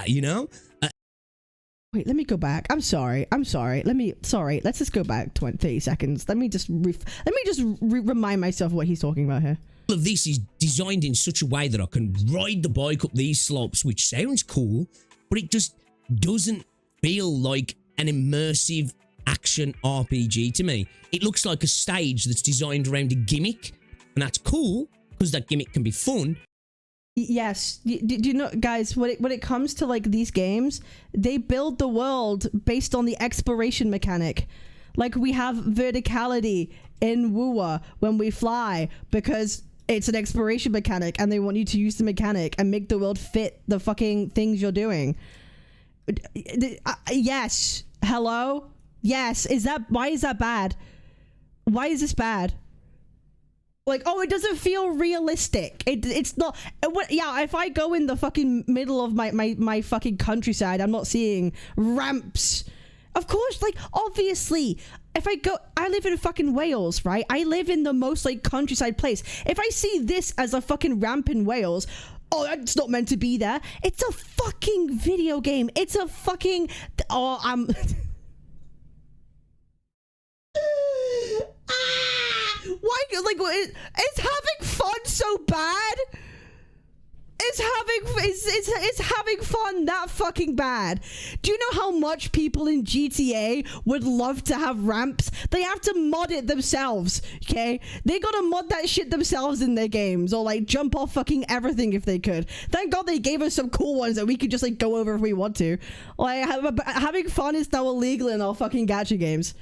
you know? Wait, let me go back. I'm sorry. Let's just go back 30 seconds. Let me just remind myself what he's talking about here. All of this is designed in such a way that I can ride the bike up these slopes, which sounds cool, but it just doesn't feel like an immersive action RPG to me. It looks like a stage that's designed around a gimmick, and that's cool because that gimmick can be fun. Yes. Do you know, guys, when it comes to like these games, they build the world based on the exploration mechanic. Like, we have verticality in Wua when we fly because it's an exploration mechanic and they want you to use the mechanic and make the world fit the fucking things you're doing. Yes. Hello? Yes. Why is that bad? Why is this bad? Like, oh, it doesn't feel realistic. It's not. Yeah, if I go in the fucking middle of my fucking countryside, I'm not seeing ramps. Of course, like, obviously, if I live in fucking Wales, right? I live in the most, like, countryside place. If I see this as a fucking ramp in Wales, oh, that's not meant to be there. It's a fucking video game. It's a fucking... Oh, I'm... Why? Like, is having fun so bad? Is having fun that fucking bad? Do you know how much people in GTA would love to have ramps? They have to mod it themselves, okay? They gotta mod that shit themselves in their games, or like jump off fucking everything if they could. Thank God they gave us some cool ones that we could just like go over if we want to. Like, having fun is now illegal in all fucking gacha games.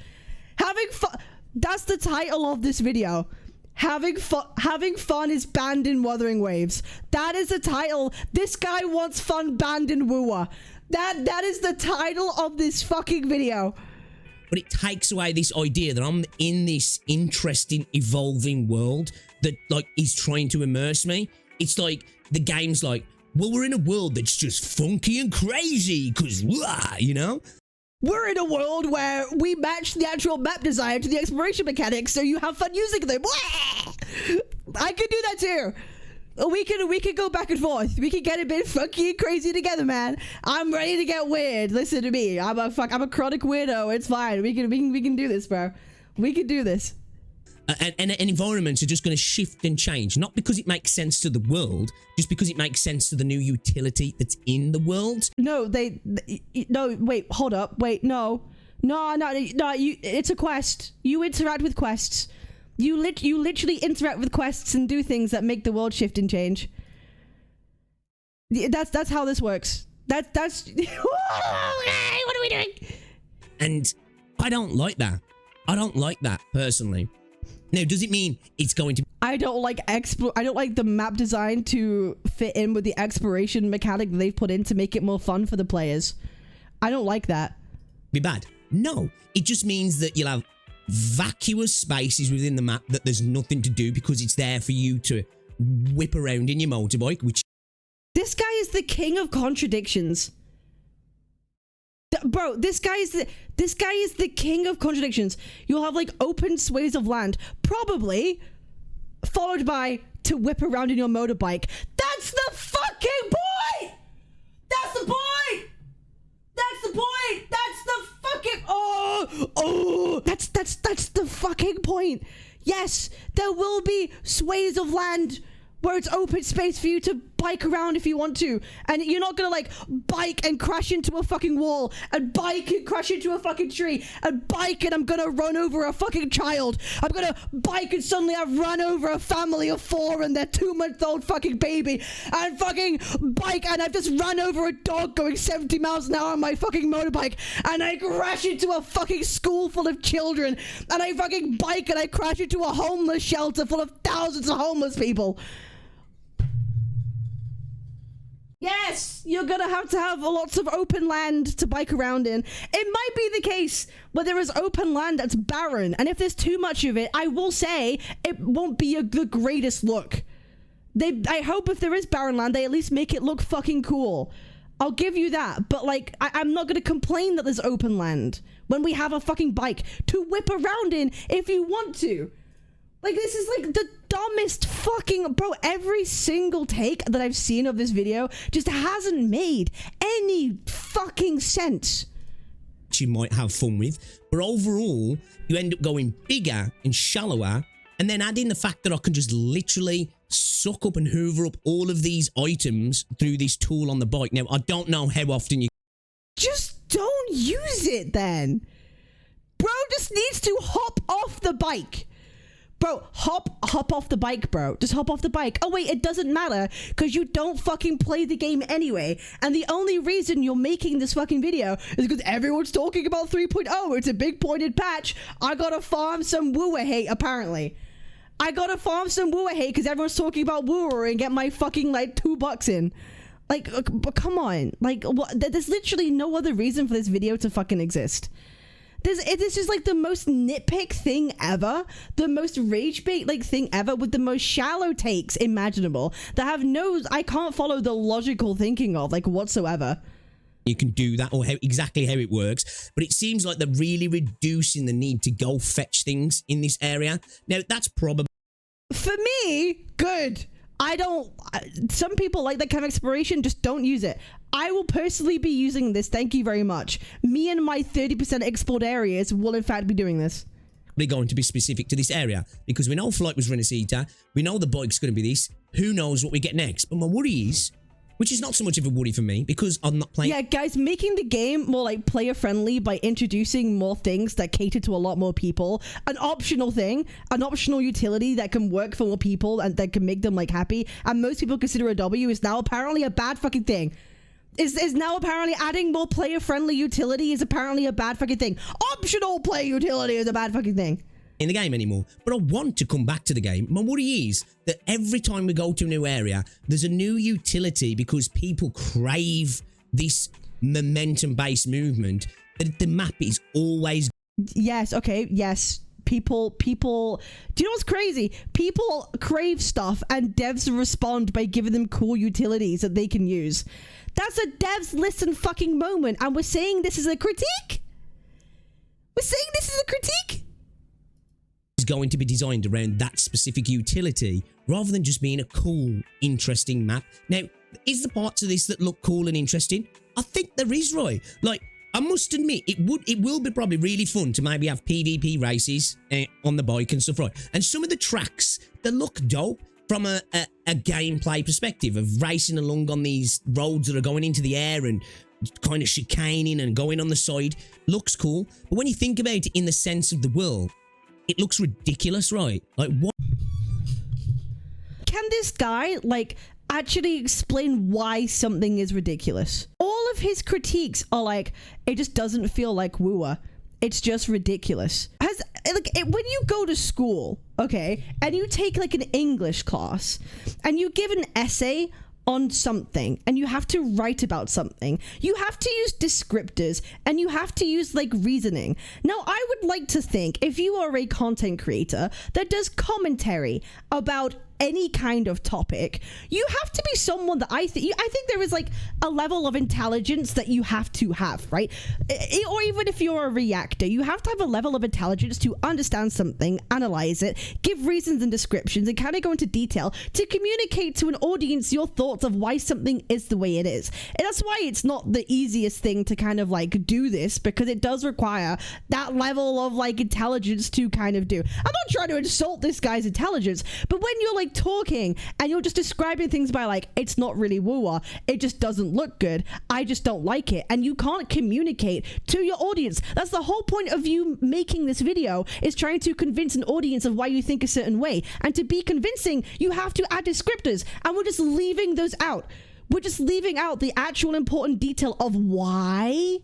Having fun... That's the title of this video. Having fun is banned in Wuthering Waves. That is the title. This guy wants fun banned in Wua. That is the title of this fucking video. But it takes away this idea that I'm in this interesting, evolving world that, like, is trying to immerse me. It's like, the game's like, well, we're in a world that's just funky and crazy, because, you know? We're in a world where we match the actual map design to the exploration mechanics, so you have fun using them. I can do that too. We can go back and forth. We can get a bit funky and crazy together, man. I'm ready to get weird. Listen to me. I'm a chronic weirdo. It's fine. We can do this, bro. We can do this. And environments are just going to shift and change, not because it makes sense to the world, just because it makes sense to the new utility that's in the world. No, no, wait, hold up, wait, no, it's a quest. You interact with quests. You literally interact with quests and do things that make the world shift and change. That's how this works. That's what are we doing? And I don't like that. I don't like that personally. Now, does it mean it's going to... I don't like the map design to fit in with the exploration mechanic that they've put in to make it more fun for the players. I don't like that. Be bad? No. It just means that you'll have vacuous spaces within the map that there's nothing to do because it's there for you to whip around in your motorbike, which... This guy is the king of contradictions. Bro, this guy is the king of contradictions. You'll have like open swathes of land, probably followed by to whip around in your motorbike. That's the fucking point. That's the point. That's the point. That's the fucking that's the fucking point. Yes, there will be swathes of land where it's open space for you to bike around if you want to, and you're not gonna like bike and crash into a fucking wall and bike and crash into a fucking tree and bike and I'm gonna run over a fucking child. I'm gonna bike and suddenly I've run over a family of 4 and their 2-month-old fucking baby, and fucking bike and I've just run over a dog going 70 miles an hour on my fucking motorbike, and I crash into a fucking school full of children, and I fucking bike and I crash into a homeless shelter full of thousands of homeless people. Yes, you're gonna have to have lots of open land to bike around in. It might be the case where there is open land that's barren, and if there's too much of it, I will say it won't be the greatest look. I hope if there is barren land, they at least make it look fucking cool. I'll give you that, but like, I'm not gonna complain that there's open land when we have a fucking bike to whip around in if you want to. Like, this is like the dumbest fucking... Bro, every single take that I've seen of this video just hasn't made any fucking sense. You might have fun with, but overall, you end up going bigger and shallower, and then add in the fact that I can just literally suck up and hoover up all of these items through this tool on the bike. Now, I don't know how often you... Just don't use it then. Bro just needs to hop off the bike. Bro, hop off the bike, bro. Just hop off the bike. Oh, wait, it doesn't matter because you don't fucking play the game anyway. And the only reason you're making this fucking video is because everyone's talking about 3.0. It's a big pointed patch. I gotta farm some wooer hate, apparently. I gotta farm some wooer hate because everyone's talking about wooer and get my fucking, like, $2 in. Like, come on. Like, what? There's literally no other reason for this video to fucking exist. This is like the most nitpick thing ever, the most rage bait like thing ever, with the most shallow takes imaginable that have I can't follow the logical thinking of, like, whatsoever. You can do that, or exactly how it works, but it seems like they're really reducing the need to go fetch things in this area. Now, that's probably... For me, good. Some people like that kind of exploration, just don't use it. I will personally be using this, thank you very much. Me and my 30% explored areas will in fact be doing this. We're going to be specific to this area, because we know Flight was Renacita, we know the bike's going to be this, who knows what we get next. But my worry is, which is not so much of a worry for me, because I'm not playing... Yeah, guys, making the game more, like, player-friendly by introducing more things that cater to a lot more people. An optional thing, an optional utility that can work for more people and that can make them, like, happy, and most people consider a W, is now apparently a bad fucking thing. Is now apparently adding more player-friendly utility is apparently a bad fucking thing. Optional player utility is a bad fucking thing. In the game anymore, but I want to come back to the game. My worry is that every time we go to a new area, there's a new utility because people crave this momentum-based movement, the map is always... Yes, okay, yes. People, do you know what's crazy? People crave stuff and devs respond by giving them cool utilities that they can use. That's a devs listen fucking moment, and we're saying this is a critique? We're saying this is a critique? Is going to be designed around that specific utility rather than just being a cool, interesting map. Now, is the parts of this that look cool and interesting? I think there is, right? Like, I must admit, it will be probably really fun to maybe have PvP races on the bike and stuff, right? And some of the tracks that look dope from a gameplay perspective of racing along on these roads that are going into the air and kind of chicaning and going on the side looks cool. But when you think about it in the sense of the world, it looks ridiculous, right? Like, what? Can this guy, like, actually explain why something is ridiculous? All of his critiques are like, it just doesn't feel like wooer. It's just ridiculous. When you go to school, okay, and you take like an English class and you give an essay on something and you have to write about something, you have to use descriptors and you have to use like reasoning. Now, I would like to think if you are a content creator that does commentary about any kind of topic, you have to be someone that I think there is like a level of intelligence that you have to have, right? Or even if you're a reactor, you have to have a level of intelligence to understand something, analyze it, give reasons and descriptions, and kind of go into detail to communicate to an audience your thoughts of why something is the way it is. And that's why it's not the easiest thing to kind of like do this, because it does require that level of like intelligence to kind of do. I'm not trying to insult this guy's intelligence, but when you're like talking and you're just describing things by like, it's not really woo-wah, it just doesn't look good, I just don't like it, and you can't communicate to your audience. That's the whole point of you making this video, is trying to convince an audience of why you think a certain way. And to be convincing, you have to add descriptors, and we're just leaving those out. We're just leaving out the actual important detail of why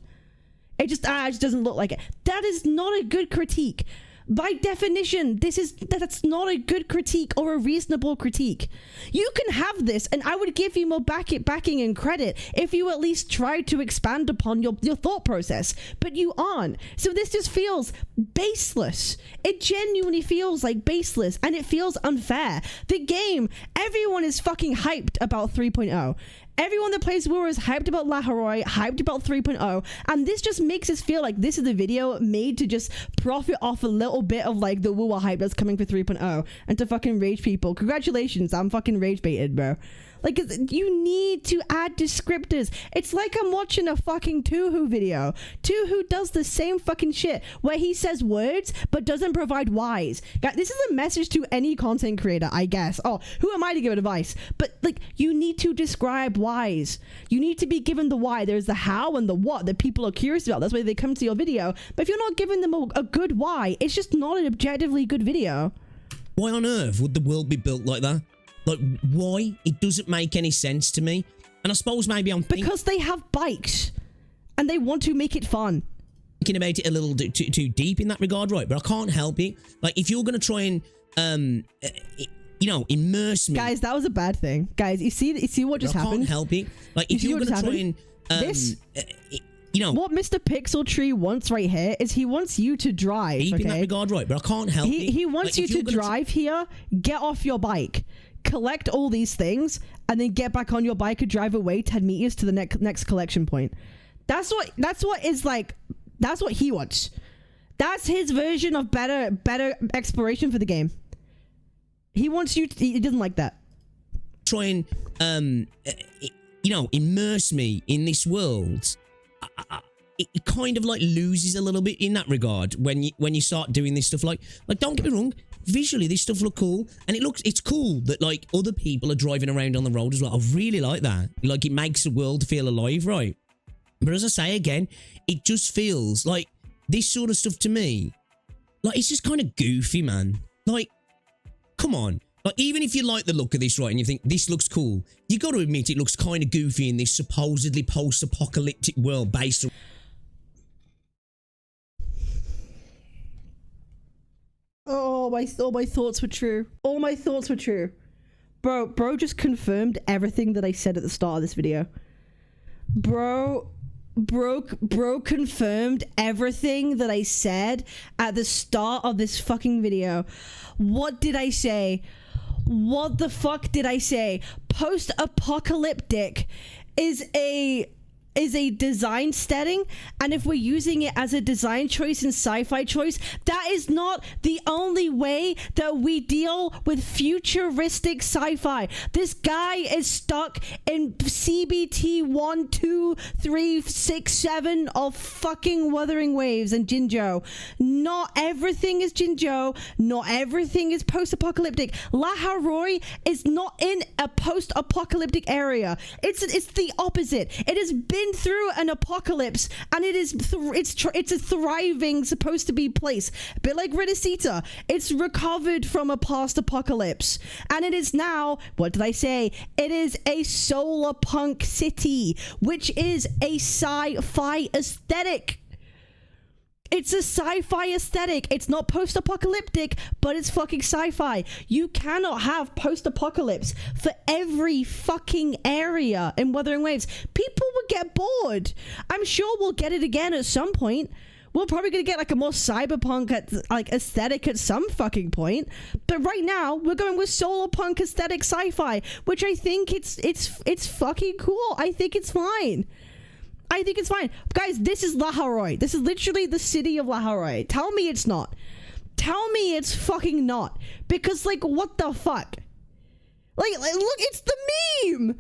it just doesn't look like it. That is not a good critique. By definition, that's not a good critique or a reasonable critique. You can have this, and I would give you more backing and credit if you at least tried to expand upon your thought process, but you aren't. So this just feels baseless. It genuinely feels like baseless, and it feels unfair. The game, everyone is fucking hyped about 3.0. Everyone that plays Wooer is hyped about La Haroy, hyped about 3.0, and this just makes us feel like this is a video made to just profit off a little bit of like the Wooer hype that's coming for 3.0 and to fucking rage people. Congratulations, I'm fucking rage baited, bro. Like, you need to add descriptors. It's like I'm watching a fucking Tuhu video. Tuhu does the same fucking shit where he says words but doesn't provide whys. This is a message to any content creator, I guess. Oh, who am I to give advice? But like, you need to describe whys. You need to be given the why. There's the how and the what that people are curious about. That's why they come to your video. But if you're not giving them a good why, it's just not an objectively good video. Why on earth would the world be built like that? Like, why? It doesn't make any sense to me. And I suppose maybe I'm because they have bikes and they want to make it fun. Thinking about it a little too deep in that regard, right? But I can't help it. Like, if you're going to try and, you know, immerse me. Guys, that was a bad thing. Guys, you see what just happened? I can't help it. Like, if you're going to try and, you know, what Mr. Pixel Tree wants right here is he wants you to drive. Deep in that regard, right? But I can't help it. He wants you to drive here, get off your bike, collect all these things, and then get back on your bike and drive away 10 meters to the next collection point. That's what is like. That's what he wants. That's his version of better exploration for the game. He wants you to, he doesn't like that. Try and you know, immerse me in this world. It kind of like loses a little bit in that regard when you start doing this stuff. Like don't get me wrong, visually this stuff look cool, and it's cool that like other people are driving around on the road as well. I really like that. Like, it makes the world feel alive, right? But as I say again, it just feels like this sort of stuff to me, like, it's just kind of goofy, man. Like, come on. Like, even if you like the look of this, right, and you think this looks cool, you got to admit it looks kind of goofy in this supposedly post-apocalyptic world based on... Oh, my thoughts were true. All my thoughts were true. Bro just confirmed everything that I said at the start of this video. Bro Bro confirmed everything that I said at the start of this fucking video. What did I say? What the fuck did I say? Post-apocalyptic is a design setting, and if we're using it as a design choice and sci-fi choice, that is not the only way that we deal with futuristic sci-fi. This guy is stuck in CBT 1, 2, 3, 6, 7 of fucking Wuthering Waves and Jinzhou. Not everything is Jinzhou. Not everything is post-apocalyptic. Laharoy is not in a post-apocalyptic area. It's the opposite. It has been through an apocalypse, and it's a thriving, supposed to be place, a bit like Redefining. It's recovered from a past apocalypse, and it is now, what did I say? It is a solar punk city, which is a sci-fi aesthetic. It's a sci-fi aesthetic. It's not post-apocalyptic, but it's fucking sci-fi. You cannot have post-apocalypse for every fucking area in Wuthering Waves. People would get bored. I'm sure we'll get it again at some point. We're probably gonna get like a more cyberpunk aesthetic at some fucking point. But right now, we're going with solar punk aesthetic sci-fi, which I think it's fucking cool. I think it's fine. I think it's fine. Guys, this is Laharoy. This is literally the city of Laharoy. Tell me it's not. Tell me it's fucking not. Because, like, what the fuck? Like look, it's the meme!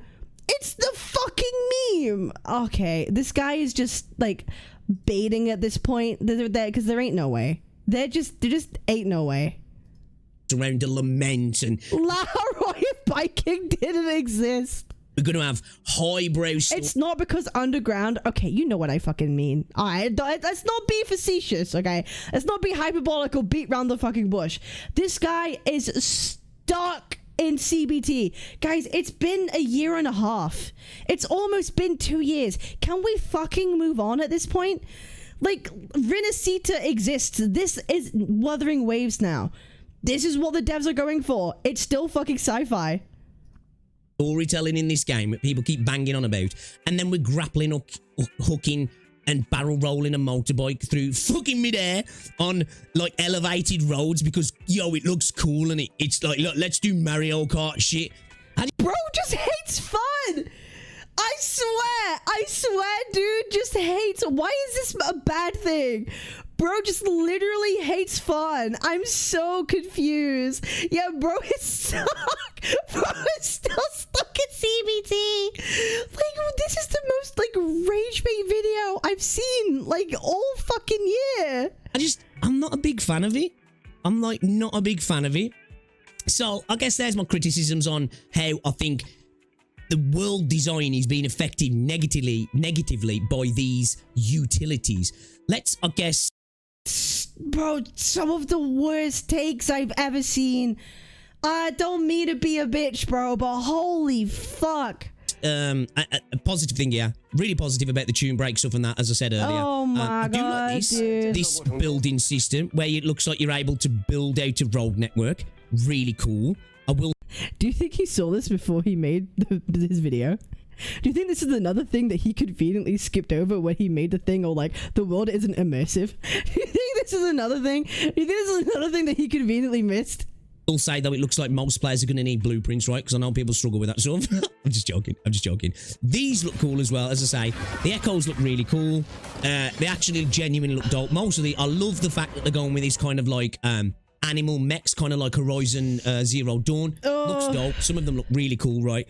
It's the fucking meme! Okay, this guy is just, like, baiting at this point. They're there because there ain't no way. There just ain't no way. Around the lament and... Laharoy biking didn't exist. We're going to have highbrow... It's not because underground... Okay, you know what I fucking mean. Alright, let's not be facetious, okay? Let's not be hyperbolic or beat round the fucking bush. This guy is stuck in CBT. Guys, it's been a year and a half. It's almost been 2 years. Can we fucking move on at this point? Like, Redefining exists. This is Wuthering Waves now. This is what the devs are going for. It's still fucking sci-fi. Storytelling in this game that people keep banging on about, and then we're grappling up, hooking and barrel rolling a motorbike through fucking midair on like elevated roads because yo, it looks cool, and it's like, look, let's do Mario Kart shit. And bro just hates fun. I swear, dude just hates. Why is this a bad thing? Bro just literally hates fun. I'm so confused. Yeah, bro is stuck. Bro is still stuck at CBT. Like, this is the most, like, rage bait video I've seen, like, all fucking year. I'm not a big fan of it. I'm, like, not a big fan of it. So, I guess there's my criticisms on how I think the world design is being affected negatively by these utilities. Let's, I guess... Bro, some of the worst takes I've ever seen. I don't mean to be a bitch, bro, but holy fuck. A positive thing, yeah. Really positive about the tune break stuff and that, as I said earlier. Oh my God, I do like dude. this building system where it looks like you're able to build out a road network. Really cool. Do you think he saw this before he made his video? Do you think this is another thing that he conveniently skipped over when he made the thing, or like the world isn't immersive? Do you think this is another thing? Do you think this is another thing that he conveniently missed? I'll say though, it looks like most players are going to need blueprints, right? Because I know people struggle with that stuff. I'm just joking. These look cool as well, as I say. The echoes look really cool. They actually genuinely look dope. I love the fact that they're going with this kind of like animal mechs, kind of like Horizon Zero Dawn. Looks dope. Some of them look really cool, right?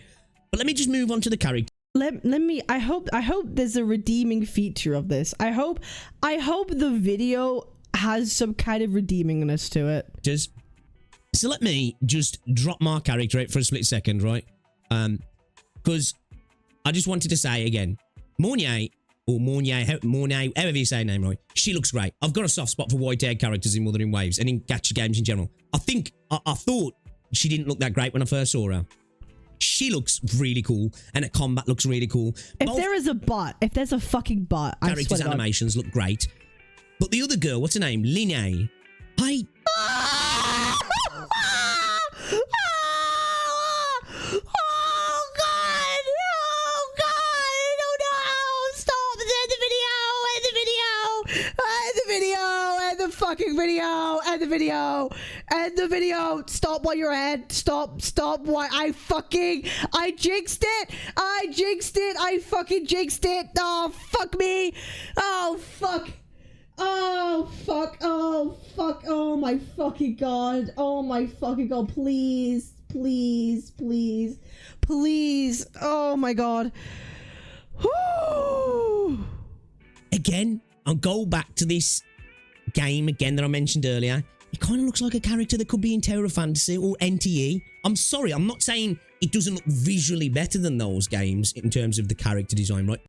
But let me just move on to the character. I hope there's a redeeming feature of this. I hope the video has some kind of redeemingness to it. So let me just drop my character out for a split second, right? Because I just wanted to say again, Mornier, however you say her name, right? She looks great. I've got a soft spot for white-haired characters in Wuthering Waves and in gacha games in general. I thought she didn't look that great when I first saw her. She looks really cool, and her combat looks really cool. If there's a fucking bot, I swear to God. Characters' animations look great. But the other girl, what's her name? Linnae. the video. End the video. Stop while you're ahead. Stop. Why? I jinxed it. I fucking jinxed it. Oh, fuck me. Oh, fuck. Oh, fuck. Oh, fuck. Oh, my fucking God. Oh, my fucking God. Please. Oh, my God. Whew. Again, I'll go back to this game again that I mentioned earlier. It kind of looks like a character that could be in Tower Fantasy or NTE. I'm sorry, I'm not saying it doesn't look visually better than those games in terms of the character design, right?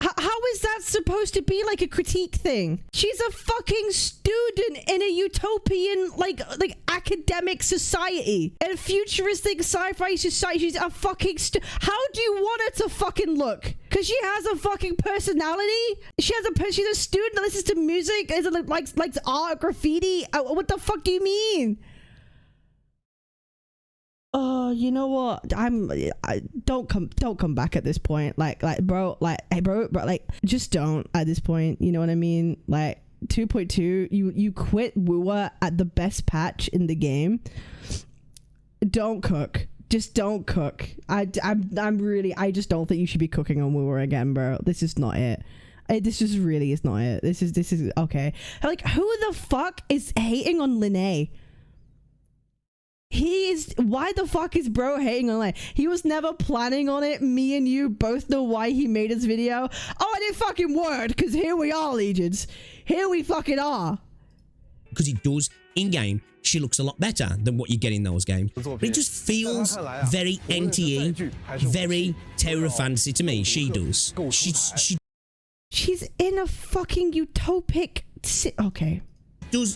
How is that supposed to be like a critique thing? She's a fucking student in a utopian, like academic society. In a futuristic sci-fi society, she's a fucking How do you want her to fucking look? Because she has a fucking personality? She's a student that listens to music, is it likes art, graffiti? What the fuck do you mean? Oh, you know what? Don't come back at this point. Bro, just don't at this point. You know what I mean? Like 2.2, you quit Woowa at the best patch in the game. Don't cook. Just don't cook. I just don't think you should be cooking on Woowa again, bro. This is not it. This just really is not it. This is okay. Like, who the fuck is hating on Linnae? Why the fuck is bro hating on it? He was never planning on it. Me and you both know why he made his video. Oh, it didn't fucking work, because here we are, Legions. Here we fucking are. Because it does, in-game, she looks a lot better than what you get in those games. But it just feels very NTE, very Tower Fantasy to me. She does. She's in a fucking utopic... Okay.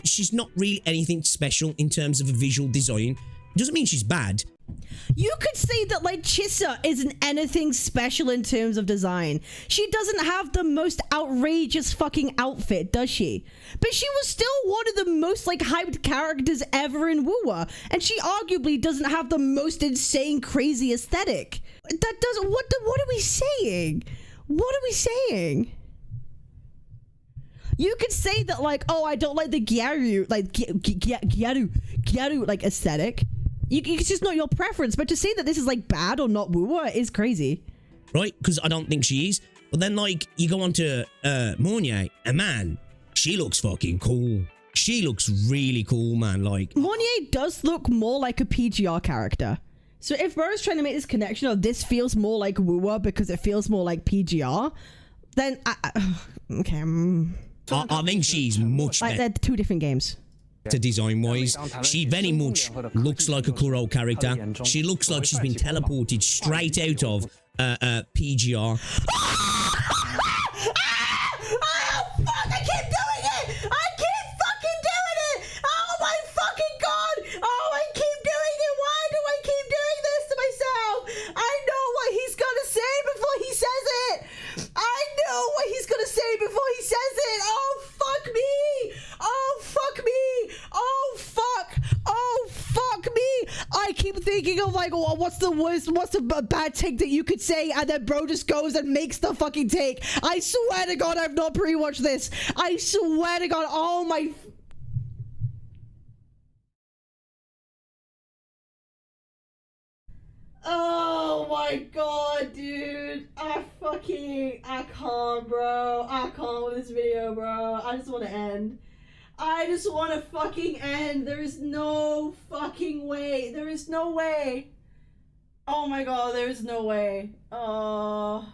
She's not really anything special in terms of a visual design. Doesn't mean she's bad. You could say that like Chissa isn't anything special in terms of design. She doesn't have the most outrageous fucking outfit, does she? But she was still one of the most like hyped characters ever in Woowa, and she arguably doesn't have the most insane crazy aesthetic. That doesn't... What are we saying? What are we saying? You could say that like, oh, I don't like the Gyaru, like Gyaru like aesthetic. It's just not your preference, but to say that this is like bad or not Woowa is crazy. Right, because I don't think she is. But then like, you go on to Mournier, and man, she looks fucking cool. She looks really cool, man. Like, Mournier does look more like a PGR character. So if Bro's trying to make this connection of this feels more like Woowa because it feels more like PGR, then okay. I think she's much better. They're two different games. To design wise, she very much looks like a Kuro character. She looks like she's been teleported straight out of PGR. Thinking of like, oh, what's the bad take that you could say, and then bro just goes and makes the fucking take. I swear to God, I've not pre-watched this. I swear to God, oh my... Oh my God, dude. I can't, bro. I can't with this video, bro. I just want to end. I just want to fucking end. There is no fucking way. There is no way. Oh my God, there is no way. Oh,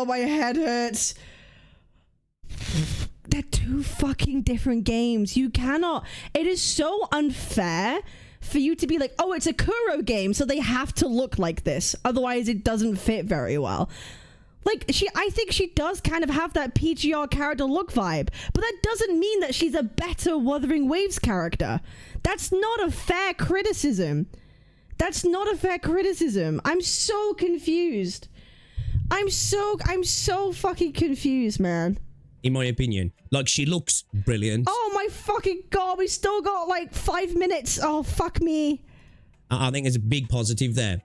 my head hurts. They're two fucking different games. You cannot... It is so unfair for you to be like, oh, it's a Kuro game, so they have to look like this. Otherwise, it doesn't fit very well. Like, I think she does kind of have that PGR character look vibe, but that doesn't mean that she's a better Wuthering Waves character. That's not a fair criticism. That's not a fair criticism. I'm so confused. I'm so fucking confused, man. In my opinion, like, she looks brilliant. Oh my fucking God, we still got like 5 minutes. Oh, fuck me. I think there's a big positive there.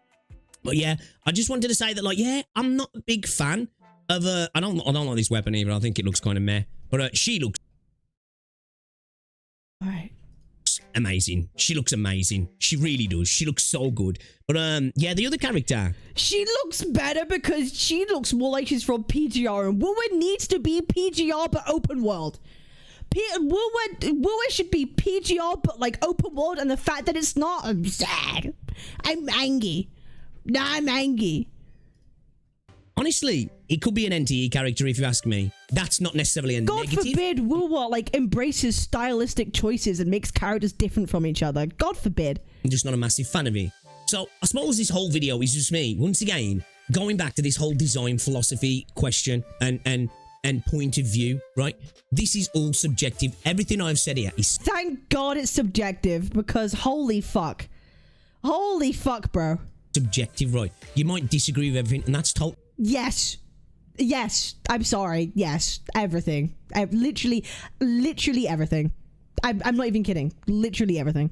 But yeah, I just wanted to say that, like, yeah, I'm not a big fan of I don't like this weapon either. I think it looks kind of meh. But she looks All right. amazing. She looks amazing. She really does. She looks so good. But yeah, the other character. She looks better because she looks more like she's from PGR, and Woowa needs to be PGR but open world. Woowa should be PGR but like open world, and the fact that it's not, I'm sad. I'm angry. I'm angry. Honestly, it could be an NTE character if you ask me. That's not necessarily a God negative. forbid Woowa like embraces stylistic choices and makes characters different from each other. God forbid. I'm just not a massive fan of it. So I suppose this whole video is just me, once again, going back to this whole design philosophy question and point of view, right? This is all subjective. Everything I've said here is... Thank God it's subjective, because holy fuck. Holy fuck, bro. Subjective, right? You might disagree with everything, and that's total... Yes. Yes. I'm sorry. Yes. Everything. Literally everything. I'm not even kidding. Literally everything.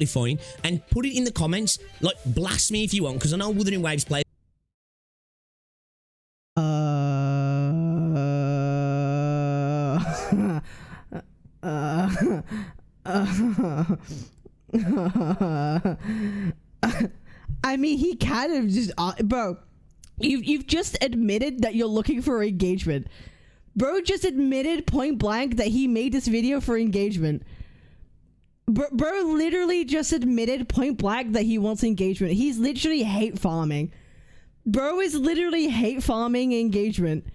Fine. And put it in the comments. Like, blast me if you want, because I know Wuthering Waves play... I mean, he kind of just... bro... You've just admitted that you're looking for engagement. Bro just admitted point blank that he made this video for engagement. Bro literally just admitted point blank that he wants engagement. He's literally hate farming. Bro is literally hate farming engagement.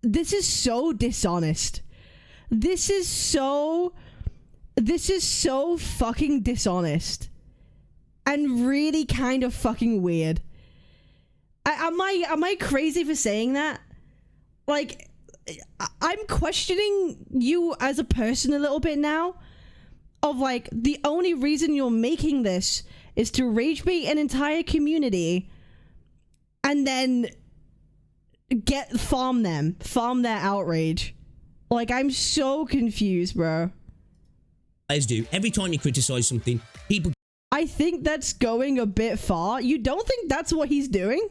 This is so dishonest. This is so fucking dishonest. And really kind of fucking weird. Am I crazy for saying that? Like, I'm questioning you as a person a little bit now. Of like, the only reason you're making this is to rage bait an entire community and then farm their outrage. Like, I'm so confused, bro. Players do. Every time you criticize something, people... I think that's going a bit far. You don't think that's what he's doing?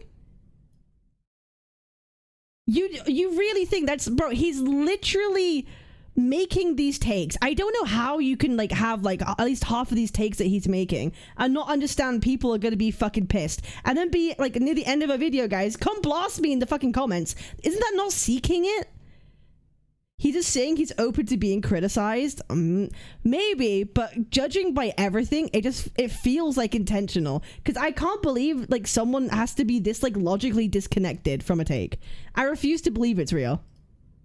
You really think that's... Bro, he's literally making these takes. I don't know how you can like have like at least half of these takes that he's making and not understand people are going to be fucking pissed. And then be like, near the end of a video, guys, come blast me in the fucking comments. Isn't that not seeking it? He's just saying he's open to being criticized. Maybe, but judging by everything, it feels like intentional. Because I can't believe like someone has to be this like logically disconnected from a take. I refuse to believe it's real.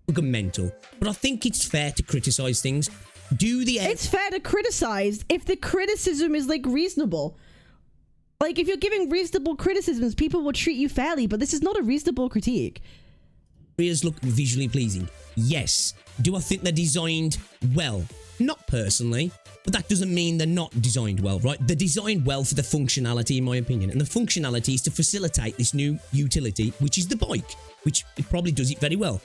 Mental, but I think it's fair to criticize things. It's fair to criticize if the criticism is like reasonable. Like if you're giving reasonable criticisms, people will treat you fairly. But this is not a reasonable critique. Areas look visually pleasing. Yes. Do I think they're designed well? Not personally, but that doesn't mean they're not designed well, right? They're designed well for the functionality, in my opinion. And the functionality is to facilitate this new utility, which is the bike, which it probably does it very well.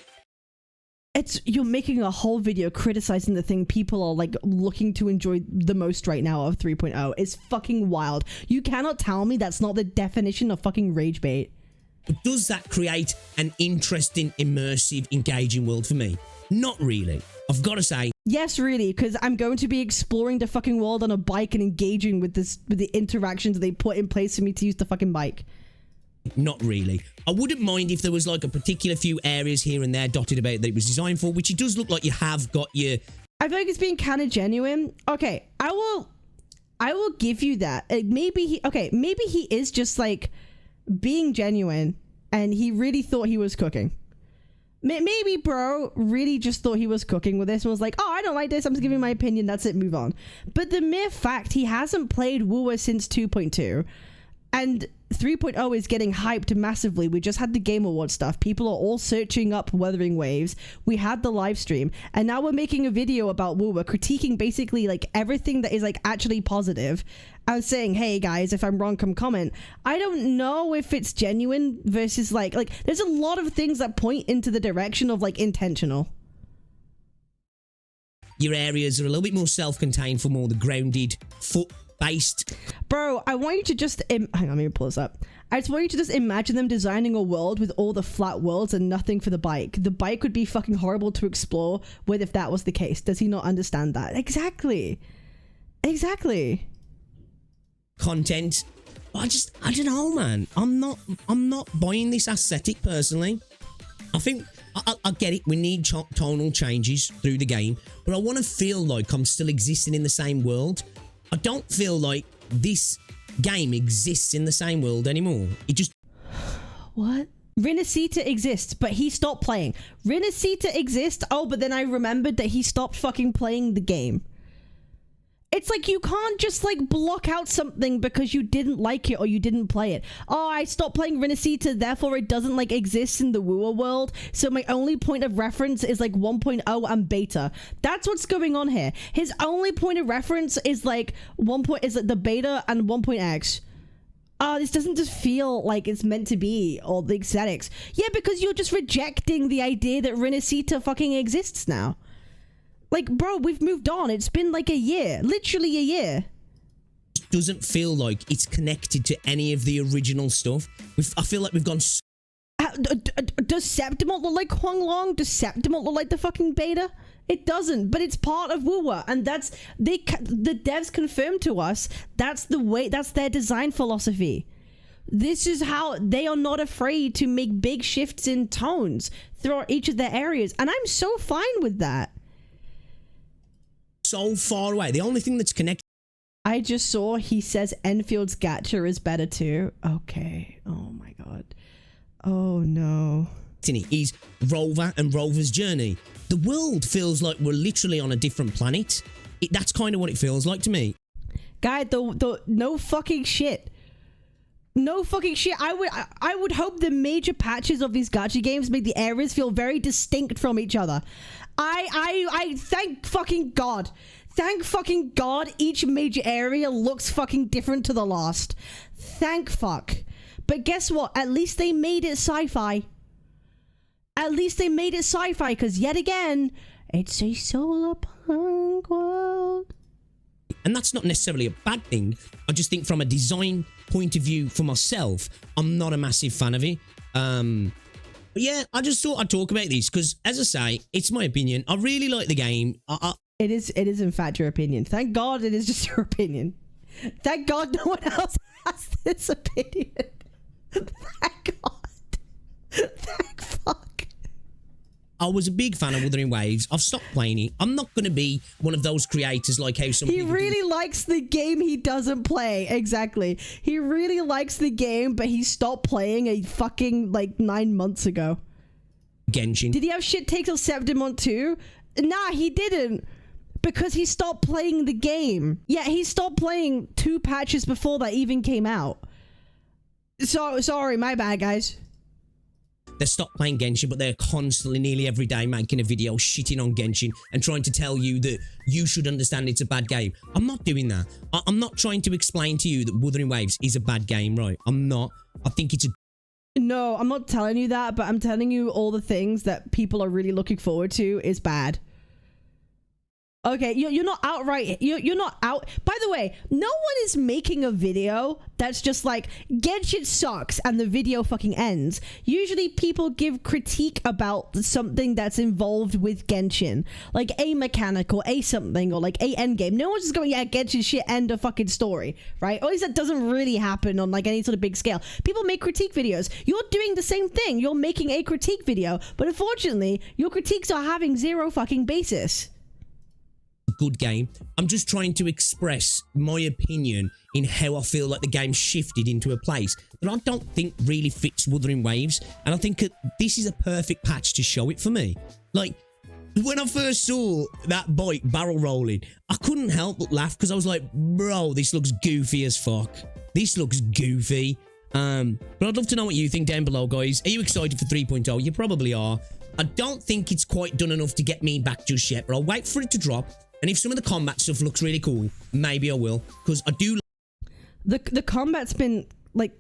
You're making a whole video criticizing the thing people are like looking to enjoy the most right now of 3.0. It's fucking wild. You cannot tell me that's not the definition of fucking rage bait. But does that create an interesting, immersive, engaging world for me? Not really. I've got to say. Yes, really, because I'm going to be exploring the fucking world on a bike and engaging with the interactions they put in place for me to use the fucking bike. Not really. I wouldn't mind if there was like a particular few areas here and there dotted about that it was designed for, which it does look like you have got your... I feel like it's being kind of genuine. Okay, I will give you that. Maybe he is just like being genuine and he really thought he was cooking. Maybe bro really just thought he was cooking with this and was like, oh, I don't like this, I'm just giving my opinion, that's it, move on. But the mere fact he hasn't played Woowa since 2.2 and 3.0 is getting hyped massively. We just had the Game Awards stuff. People are all searching up Wuthering Waves. We had the live stream. And now we're making a video about Woowa, critiquing basically like everything that is like actually positive. And saying, hey guys, if I'm wrong, come comment. I don't know if it's genuine versus like there's a lot of things that point into the direction of like intentional. Your areas are a little bit more self-contained for more the grounded foot based. Bro, I want you to just hang on, let me pull this up. I just want you to just imagine them designing a world with all the flat worlds and nothing for the bike. The bike would be fucking horrible to explore with if that was the case. Does he not understand that? Exactly. Content. I don't know, man. I'm not buying this aesthetic personally. I think I get it. We need tonal changes through the game, but I want to feel like I'm still existing in the same world. I don't feel like this game exists in the same world anymore. It just... What? Rinasita exists, but he stopped playing. Rinasita exists. Oh, but then I remembered that he stopped fucking playing the game. It's like you can't just like block out something because you didn't like it or you didn't play it. Oh, I stopped playing Rinasita, therefore it doesn't like exist in the Wua world. So my only point of reference is like 1.0 and beta. That's what's going on here. His only point of reference is like the beta and 1.x. This doesn't just feel like it's meant to be, or the aesthetics. Yeah, because you're just rejecting the idea that Rinasita fucking exists now. Like, bro, we've moved on. It's been like a year. Literally a year. It doesn't feel like it's connected to any of the original stuff. I feel like we've gone... Does Septimalt look like Huanglong? Does Septimalt look like the fucking beta? It doesn't, but it's part of Wuwa, and that's... the devs confirmed to us that's the way... that's their design philosophy. This is how they are not afraid to make big shifts in tones throughout each of their areas, and I'm so fine with that. So far away. The only thing that's connected... I just saw he says Enfield's gacha is better too. Okay. Oh my god. Oh no. Is Rover and Rover's journey. The world feels like we're literally on a different planet. That's kind of what it feels like to me. Guy, the no fucking shit. No fucking shit. I would hope the major patches of these gacha games make the areas feel very distinct from each other. I thank fucking God. Thank fucking God each major area looks fucking different to the last. Thank fuck. But guess what? At least they made it sci-fi. At least they made it sci-fi, because yet again, it's a solar punk world. And that's not necessarily a bad thing. I just think from a design point of view for myself, I'm not a massive fan of it. But yeah, I just thought I'd talk about this because, as I say, it's my opinion. I really like the game. It is in fact your opinion. Thank God it is just your opinion. Thank God no one else has this opinion. Thank God. Thank fuck. I was a big fan of Wuthering Waves. I've stopped playing it. I'm not going to be one of those creators like how some people really likes the game he doesn't play. Exactly. He really likes the game, but he stopped playing a fucking, like, 9 months ago. Genshin. Did he have shit takes on Septimont too? Nah, he didn't. Because he stopped playing the game. Yeah, he stopped playing 2 patches before that even came out. So, sorry, my bad, guys. They stopped playing Genshin, but they're constantly, nearly every day, making a video shitting on Genshin and trying to tell you that you should understand it's a bad game. I'm not doing that. I'm not trying to explain to you that Wuthering Waves is a bad game, right? I'm not. I think it's a... No, I'm not telling you that, but I'm telling you all the things that people are really looking forward to is bad. Okay, you're not outright, you're not out. By the way, no one is making a video that's just like, Genshin sucks, and the video fucking ends. Usually people give critique about something that's involved with Genshin. Like a mechanic or a something or like a endgame. No one's just going, yeah, Genshin shit, end of fucking story, right? Or at least that doesn't really happen on like any sort of big scale. People make critique videos. You're doing the same thing. You're making a critique video, but unfortunately, your critiques are having zero fucking basis. Good game. I'm just trying to express my opinion in how I feel like the game shifted into a place that I don't think really fits Wuthering Waves, and I think this is a perfect patch to show it for me. Like, when I first saw that bike barrel rolling, I couldn't help but laugh because I was like, bro, this looks goofy as fuck. This looks goofy. But I'd love to know what you think down below, guys. Are you excited for 3.0? You probably are. I don't think it's quite done enough to get me back just yet, but I'll wait for it to drop. And if some of the combat stuff looks really cool, maybe I will. Because I do... The combat's been, like...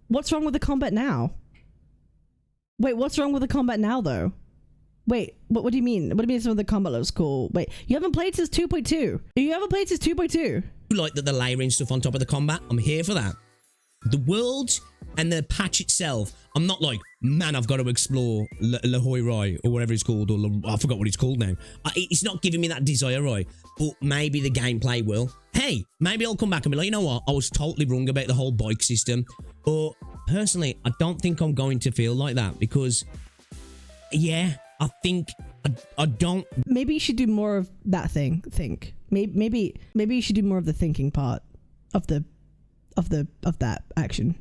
What's wrong with the combat now? Wait, what's wrong with the combat now, though? Wait, what do you mean? What do you mean some of the combat looks cool? Wait, you haven't played since 2.2? You haven't played since 2.2? like that they're layering stuff on top of the combat. I'm here for that. The world and the patch itself, I'm not like, man, I've got to explore La Hoi Rai or whatever it's called, or I forgot what it's called now. It's not giving me that desire, right? But maybe the gameplay will. Hey, maybe I'll come back and be like, you know what? I was totally wrong about the whole bike system. But personally, I don't think I'm going to feel like that because, yeah, I think I don't. Maybe you should do more of that thing. Maybe you should do more of the thinking part of that action.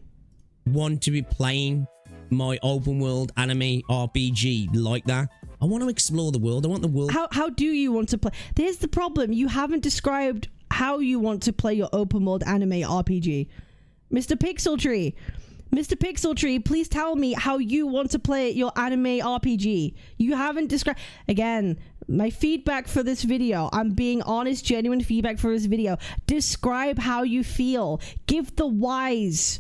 Want to be playing my open world anime RPG like that. I want to explore the world. I want the world. How do you want to play? There's the problem. You haven't described how you want to play your open world anime RPG. Mr. Pixel Tree. Mr. Pixel Tree, please tell me how you want to play your anime RPG. You haven't described. Again, my feedback for this video. I'm being honest, genuine feedback for this video. Describe how you feel. Give the whys.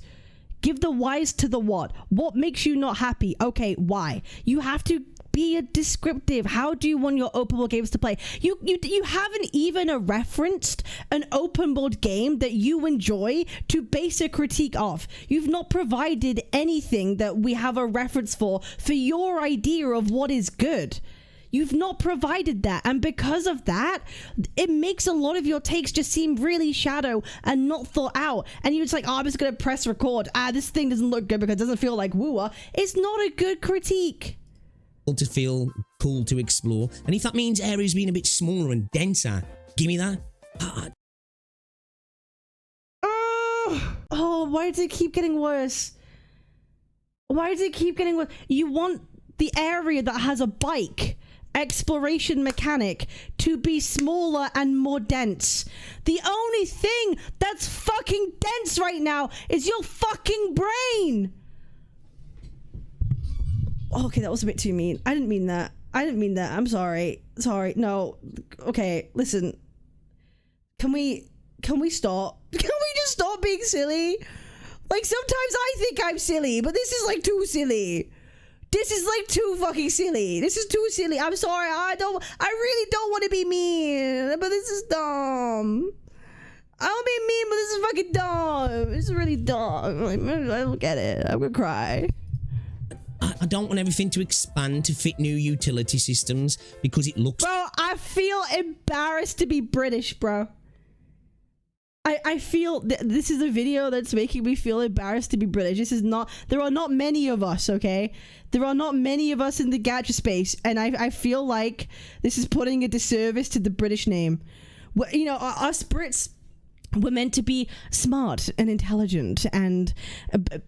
Give the whys to the what. What makes you not happy? Okay, why? You have to be a descriptive. How do you want your open world games to play? You haven't even referenced an open world game that you enjoy to base a critique off. You've not provided anything that we have a reference for your idea of what is good. You've not provided that, and because of that, it makes a lot of your takes just seem really shallow and not thought out. And you're just like, oh, I'm just gonna press record. This thing doesn't look good because it doesn't feel like woo-ah. It's not a good critique. To feel cool to explore, and if that means areas being a bit smaller and denser, give me that. Oh, why does it keep getting worse? Why does it keep getting worse? You want the area that has a bike exploration mechanic to be smaller and more dense. The only thing that's fucking dense right now is your fucking brain. Okay, that was a bit too mean. I didn't mean that. I'm sorry. No. Okay, listen. Can we stop? Can we just stop being silly? Like, sometimes I think I'm silly, but this is like too silly. This is like too fucking silly. This is too silly. I'm sorry. I really don't want to be mean, but this is dumb. I'll be mean, but this is fucking dumb. This is really dumb. I don't get it. I'm gonna cry. I don't want everything to expand to fit new utility systems because it looks... Bro, I feel embarrassed to be British, bro. I feel this is a video that's making me feel embarrassed to be British. This is not... There are not many of us, okay? There are not many of us in the gacha space, and I feel like this is putting a disservice to the British name. You know, us Brits... We're meant to be smart and intelligent, and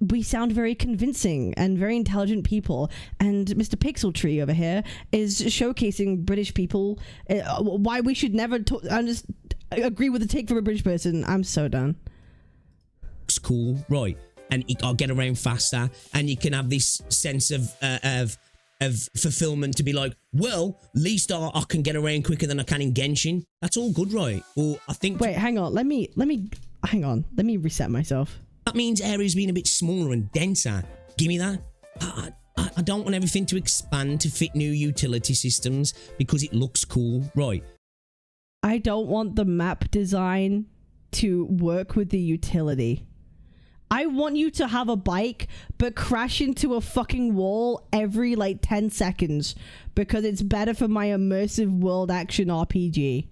we sound very convincing and very intelligent people. And Mr. Pixel Tree over here is showcasing British people, why we should never agree with the take from a British person. I'm so done. It's cool, right? And I'll get around faster, and you can have this sense of fulfillment to be like, well, at least I can get around quicker than I can in Genshin. That's all good, right? Or I think... Wait, hang on. Let me reset myself. That means areas being a bit smaller and denser. Give me that. I don't want everything to expand to fit new utility systems because it looks cool, right? I don't want the map design to work with the utility. I want you to have a bike, but crash into a fucking wall every, like, 10 seconds. Because it's better for my immersive world action RPG.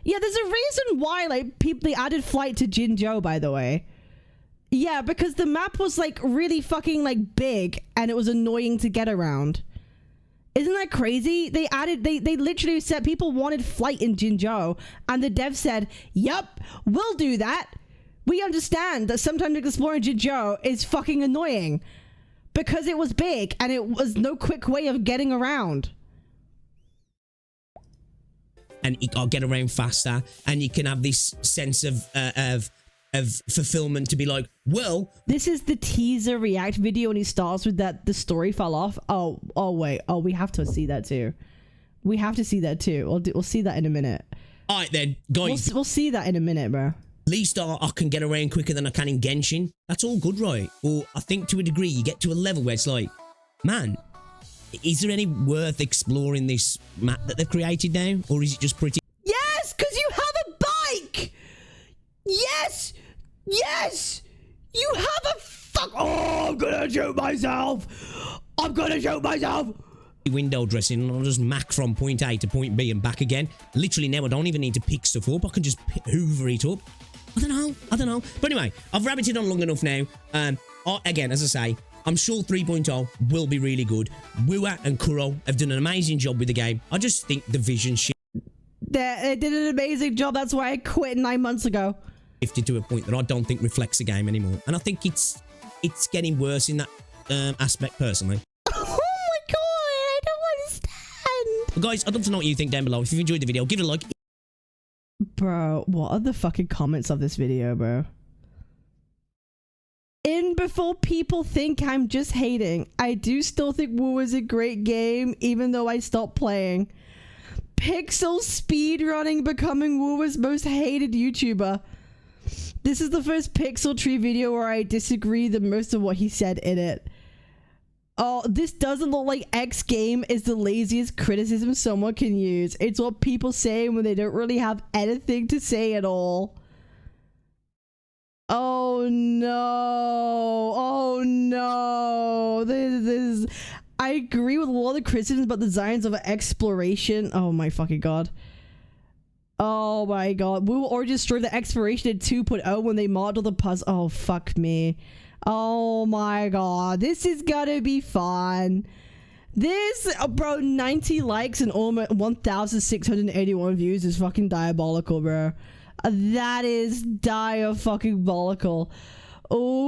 Yeah, there's a reason why, like, they added flight to Jinzhou, by the way. Yeah, because the map was, like, really fucking, like, big. And it was annoying to get around. Isn't that crazy? They literally said people wanted flight in Jinzhou. And the dev said, yup, we'll do that. We understand that sometimes exploring Jinzhou is fucking annoying because it was big and it was no quick way of getting around. And I'll get around faster, and you can have this sense of fulfillment to be like, well, this is the teaser react video, and he starts with that the story fell off. Oh wait, we have to see that too. We have to see that too. We'll see that in a minute. All right then, guys. We'll see that in a minute, bro. At least I can get around quicker than I can in Genshin. That's all good, right? Or I think to a degree you get to a level where it's like, man, is there any worth exploring this map that they've created now? Or is it just pretty... Yes, because you have a bike! Yes! Yes! You have a fuck. Oh, I'm gonna shoot myself. I'm gonna shoot myself. Window dressing, and I'll just mac from point A to point B and back again. Literally now I don't even need to pick stuff up. I can just hoover it up. I don't know. But anyway, I've rabbited on long enough now. Again, as I say, I'm sure 3.0 will be really good. Wua and Kuro have done an amazing job with the game. I just think the vision shit. They did an amazing job. That's why I quit 9 months ago. Shifted to a point that I don't think reflects the game anymore. And I think it's getting worse in that aspect personally. But guys, I'd love to know what you think down below. If you've enjoyed the video, give it a like. Bro, what are the fucking comments of this video, bro? Before people think I'm just hating, I do still think Wu is a great game, even though I stopped playing. Pixel speedrunning becoming Wu's most hated YouTuber. This is the first Pixel Tree video where I disagree the most of what he said in it. Oh, this doesn't look like X game is the laziest criticism someone can use. It's what people say when they don't really have anything to say at all. Oh no. Oh no. This I agree with a lot of the criticisms about the designs of exploration. Oh my fucking god. Oh my god. We will already destroy the exploration in 2.0 when they model the puzzle. Oh fuck me. Oh my god, this is gonna be fun. This, bro, 90 likes and almost 1,681 views is fucking diabolical, bro. That is fucking-bolical. Oh,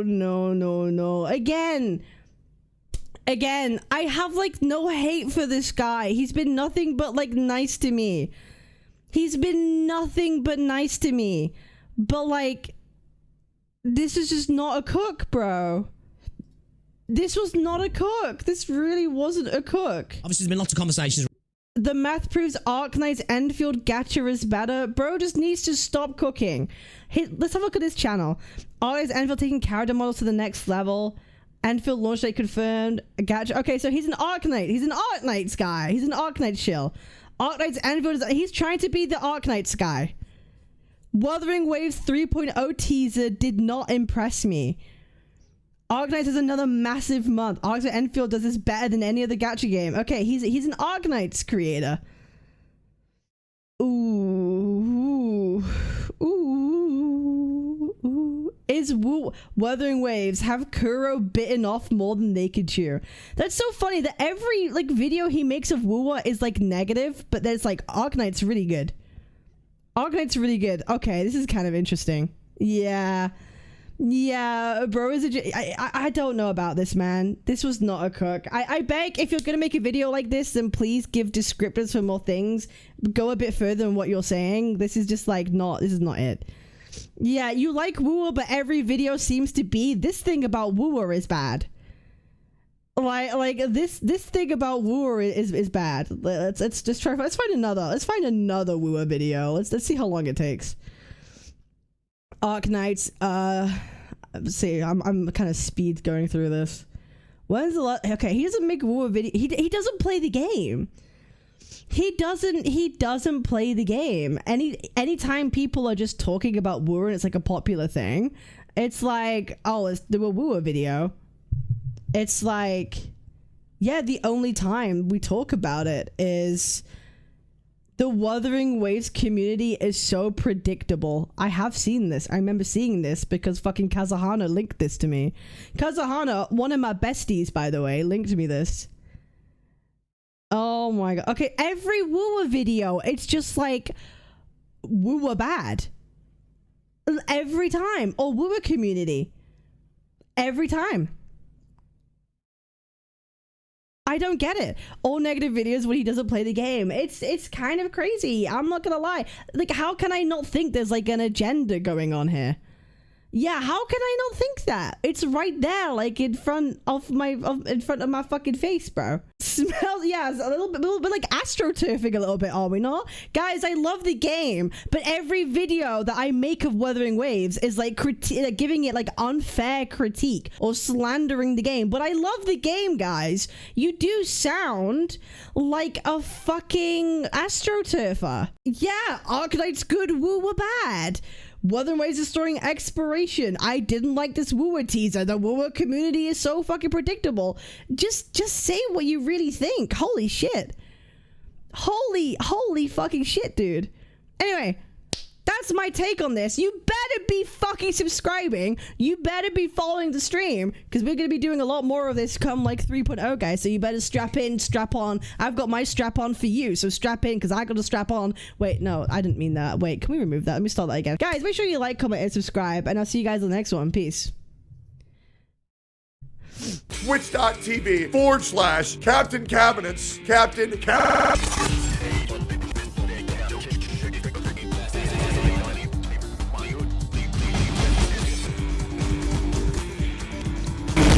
no. Again, I have, like, no hate for this guy. He's been nothing but, like, nice to me. But, like, this is just not a cook, bro. This was not a cook. This really wasn't a cook. Obviously, there's been lots of conversations. The math proves Arknight's Enfield gacha is better. Bro just needs to stop cooking. Hey, let's have a look at this channel. Arknight's Enfield taking character models to the next level. Enfield launch date confirmed. Gacha. Okay, so he's an Arknight. He's an Arknights guy. He's an Arknight shill. Arknight's Enfield he's trying to be the Arknights guy. Wuthering Waves 3.0 teaser did not impress me. Arknights has another massive month. Arknights Enfield does this better than any other gacha game. Okay, he's an Arknights creator. Ooh. Is Wuthering Waves have Kuro bitten off more than they could chew? That's so funny that every like video he makes of Wuwa is like negative, but then it's like Arknight's really good. Arknight's really good. Okay, this is kind of interesting. Yeah, bro, I don't know about this, man. This was not a cook. I beg, if you're gonna make a video like this, then please give descriptors for more things. Go a bit further than what you're saying. This is just like this is not it. Yeah, you like Wooer, but every video seems to be this thing about Wooer is bad. Like this thing about Wooer is bad. Let's just try. Let's find another Wooer video. Let's see how long it takes. Arknights. Let's see. I'm kind of speed going through this. When's the last? Okay, he doesn't make Wooer video. He doesn't play the game. He doesn't play the game. Anytime people are just talking about Wooer and it's like a popular thing, it's like, oh, let's do a Wooer video. It's like, yeah, the only time we talk about it is the Wuthering Waves community is so predictable. I have seen this. I remember seeing this because fucking Kazuhana linked this to me. Kazuhana, one of my besties, by the way, linked me this. Oh my god. Okay, every Wooer video, it's just like Wooer bad. Every time. Or Wooer community. Every time. I don't get it. All negative videos when he doesn't play the game. It's kind of crazy. I'm not gonna lie. Like, how can I not think there's like an agenda going on here? Yeah, how can I not think that? It's right there, like in front of my fucking face, bro. Smells, yeah, it's a little bit like astroturfing a little bit, are we not? Guys, I love the game, but every video that I make of Wuthering Waves is like giving it like unfair critique or slandering the game. But I love the game, guys. You do sound like a fucking astroturfer. Yeah, Arcanite's good, woo were bad. Wuthering Waves is storing expiration. I didn't like this wooer teaser. The wooer community is so fucking predictable. Just say what you really think. Holy shit. Holy fucking shit, dude. Anyway, that's my take on this. You better be fucking subscribing. You better be following the stream, because we're going to be doing a lot more of this come like 3.0, guys. So you better strap in, strap on. I've got my strap on for you, so strap in, because I got a strap on. Wait, no, I didn't mean that. Wait, can we remove that? Let me start that again. Guys, make sure you like, comment, and subscribe, and I'll see you guys in the next one. Peace. Twitch.tv/Captain Cabinetz. Captain Cabinetz.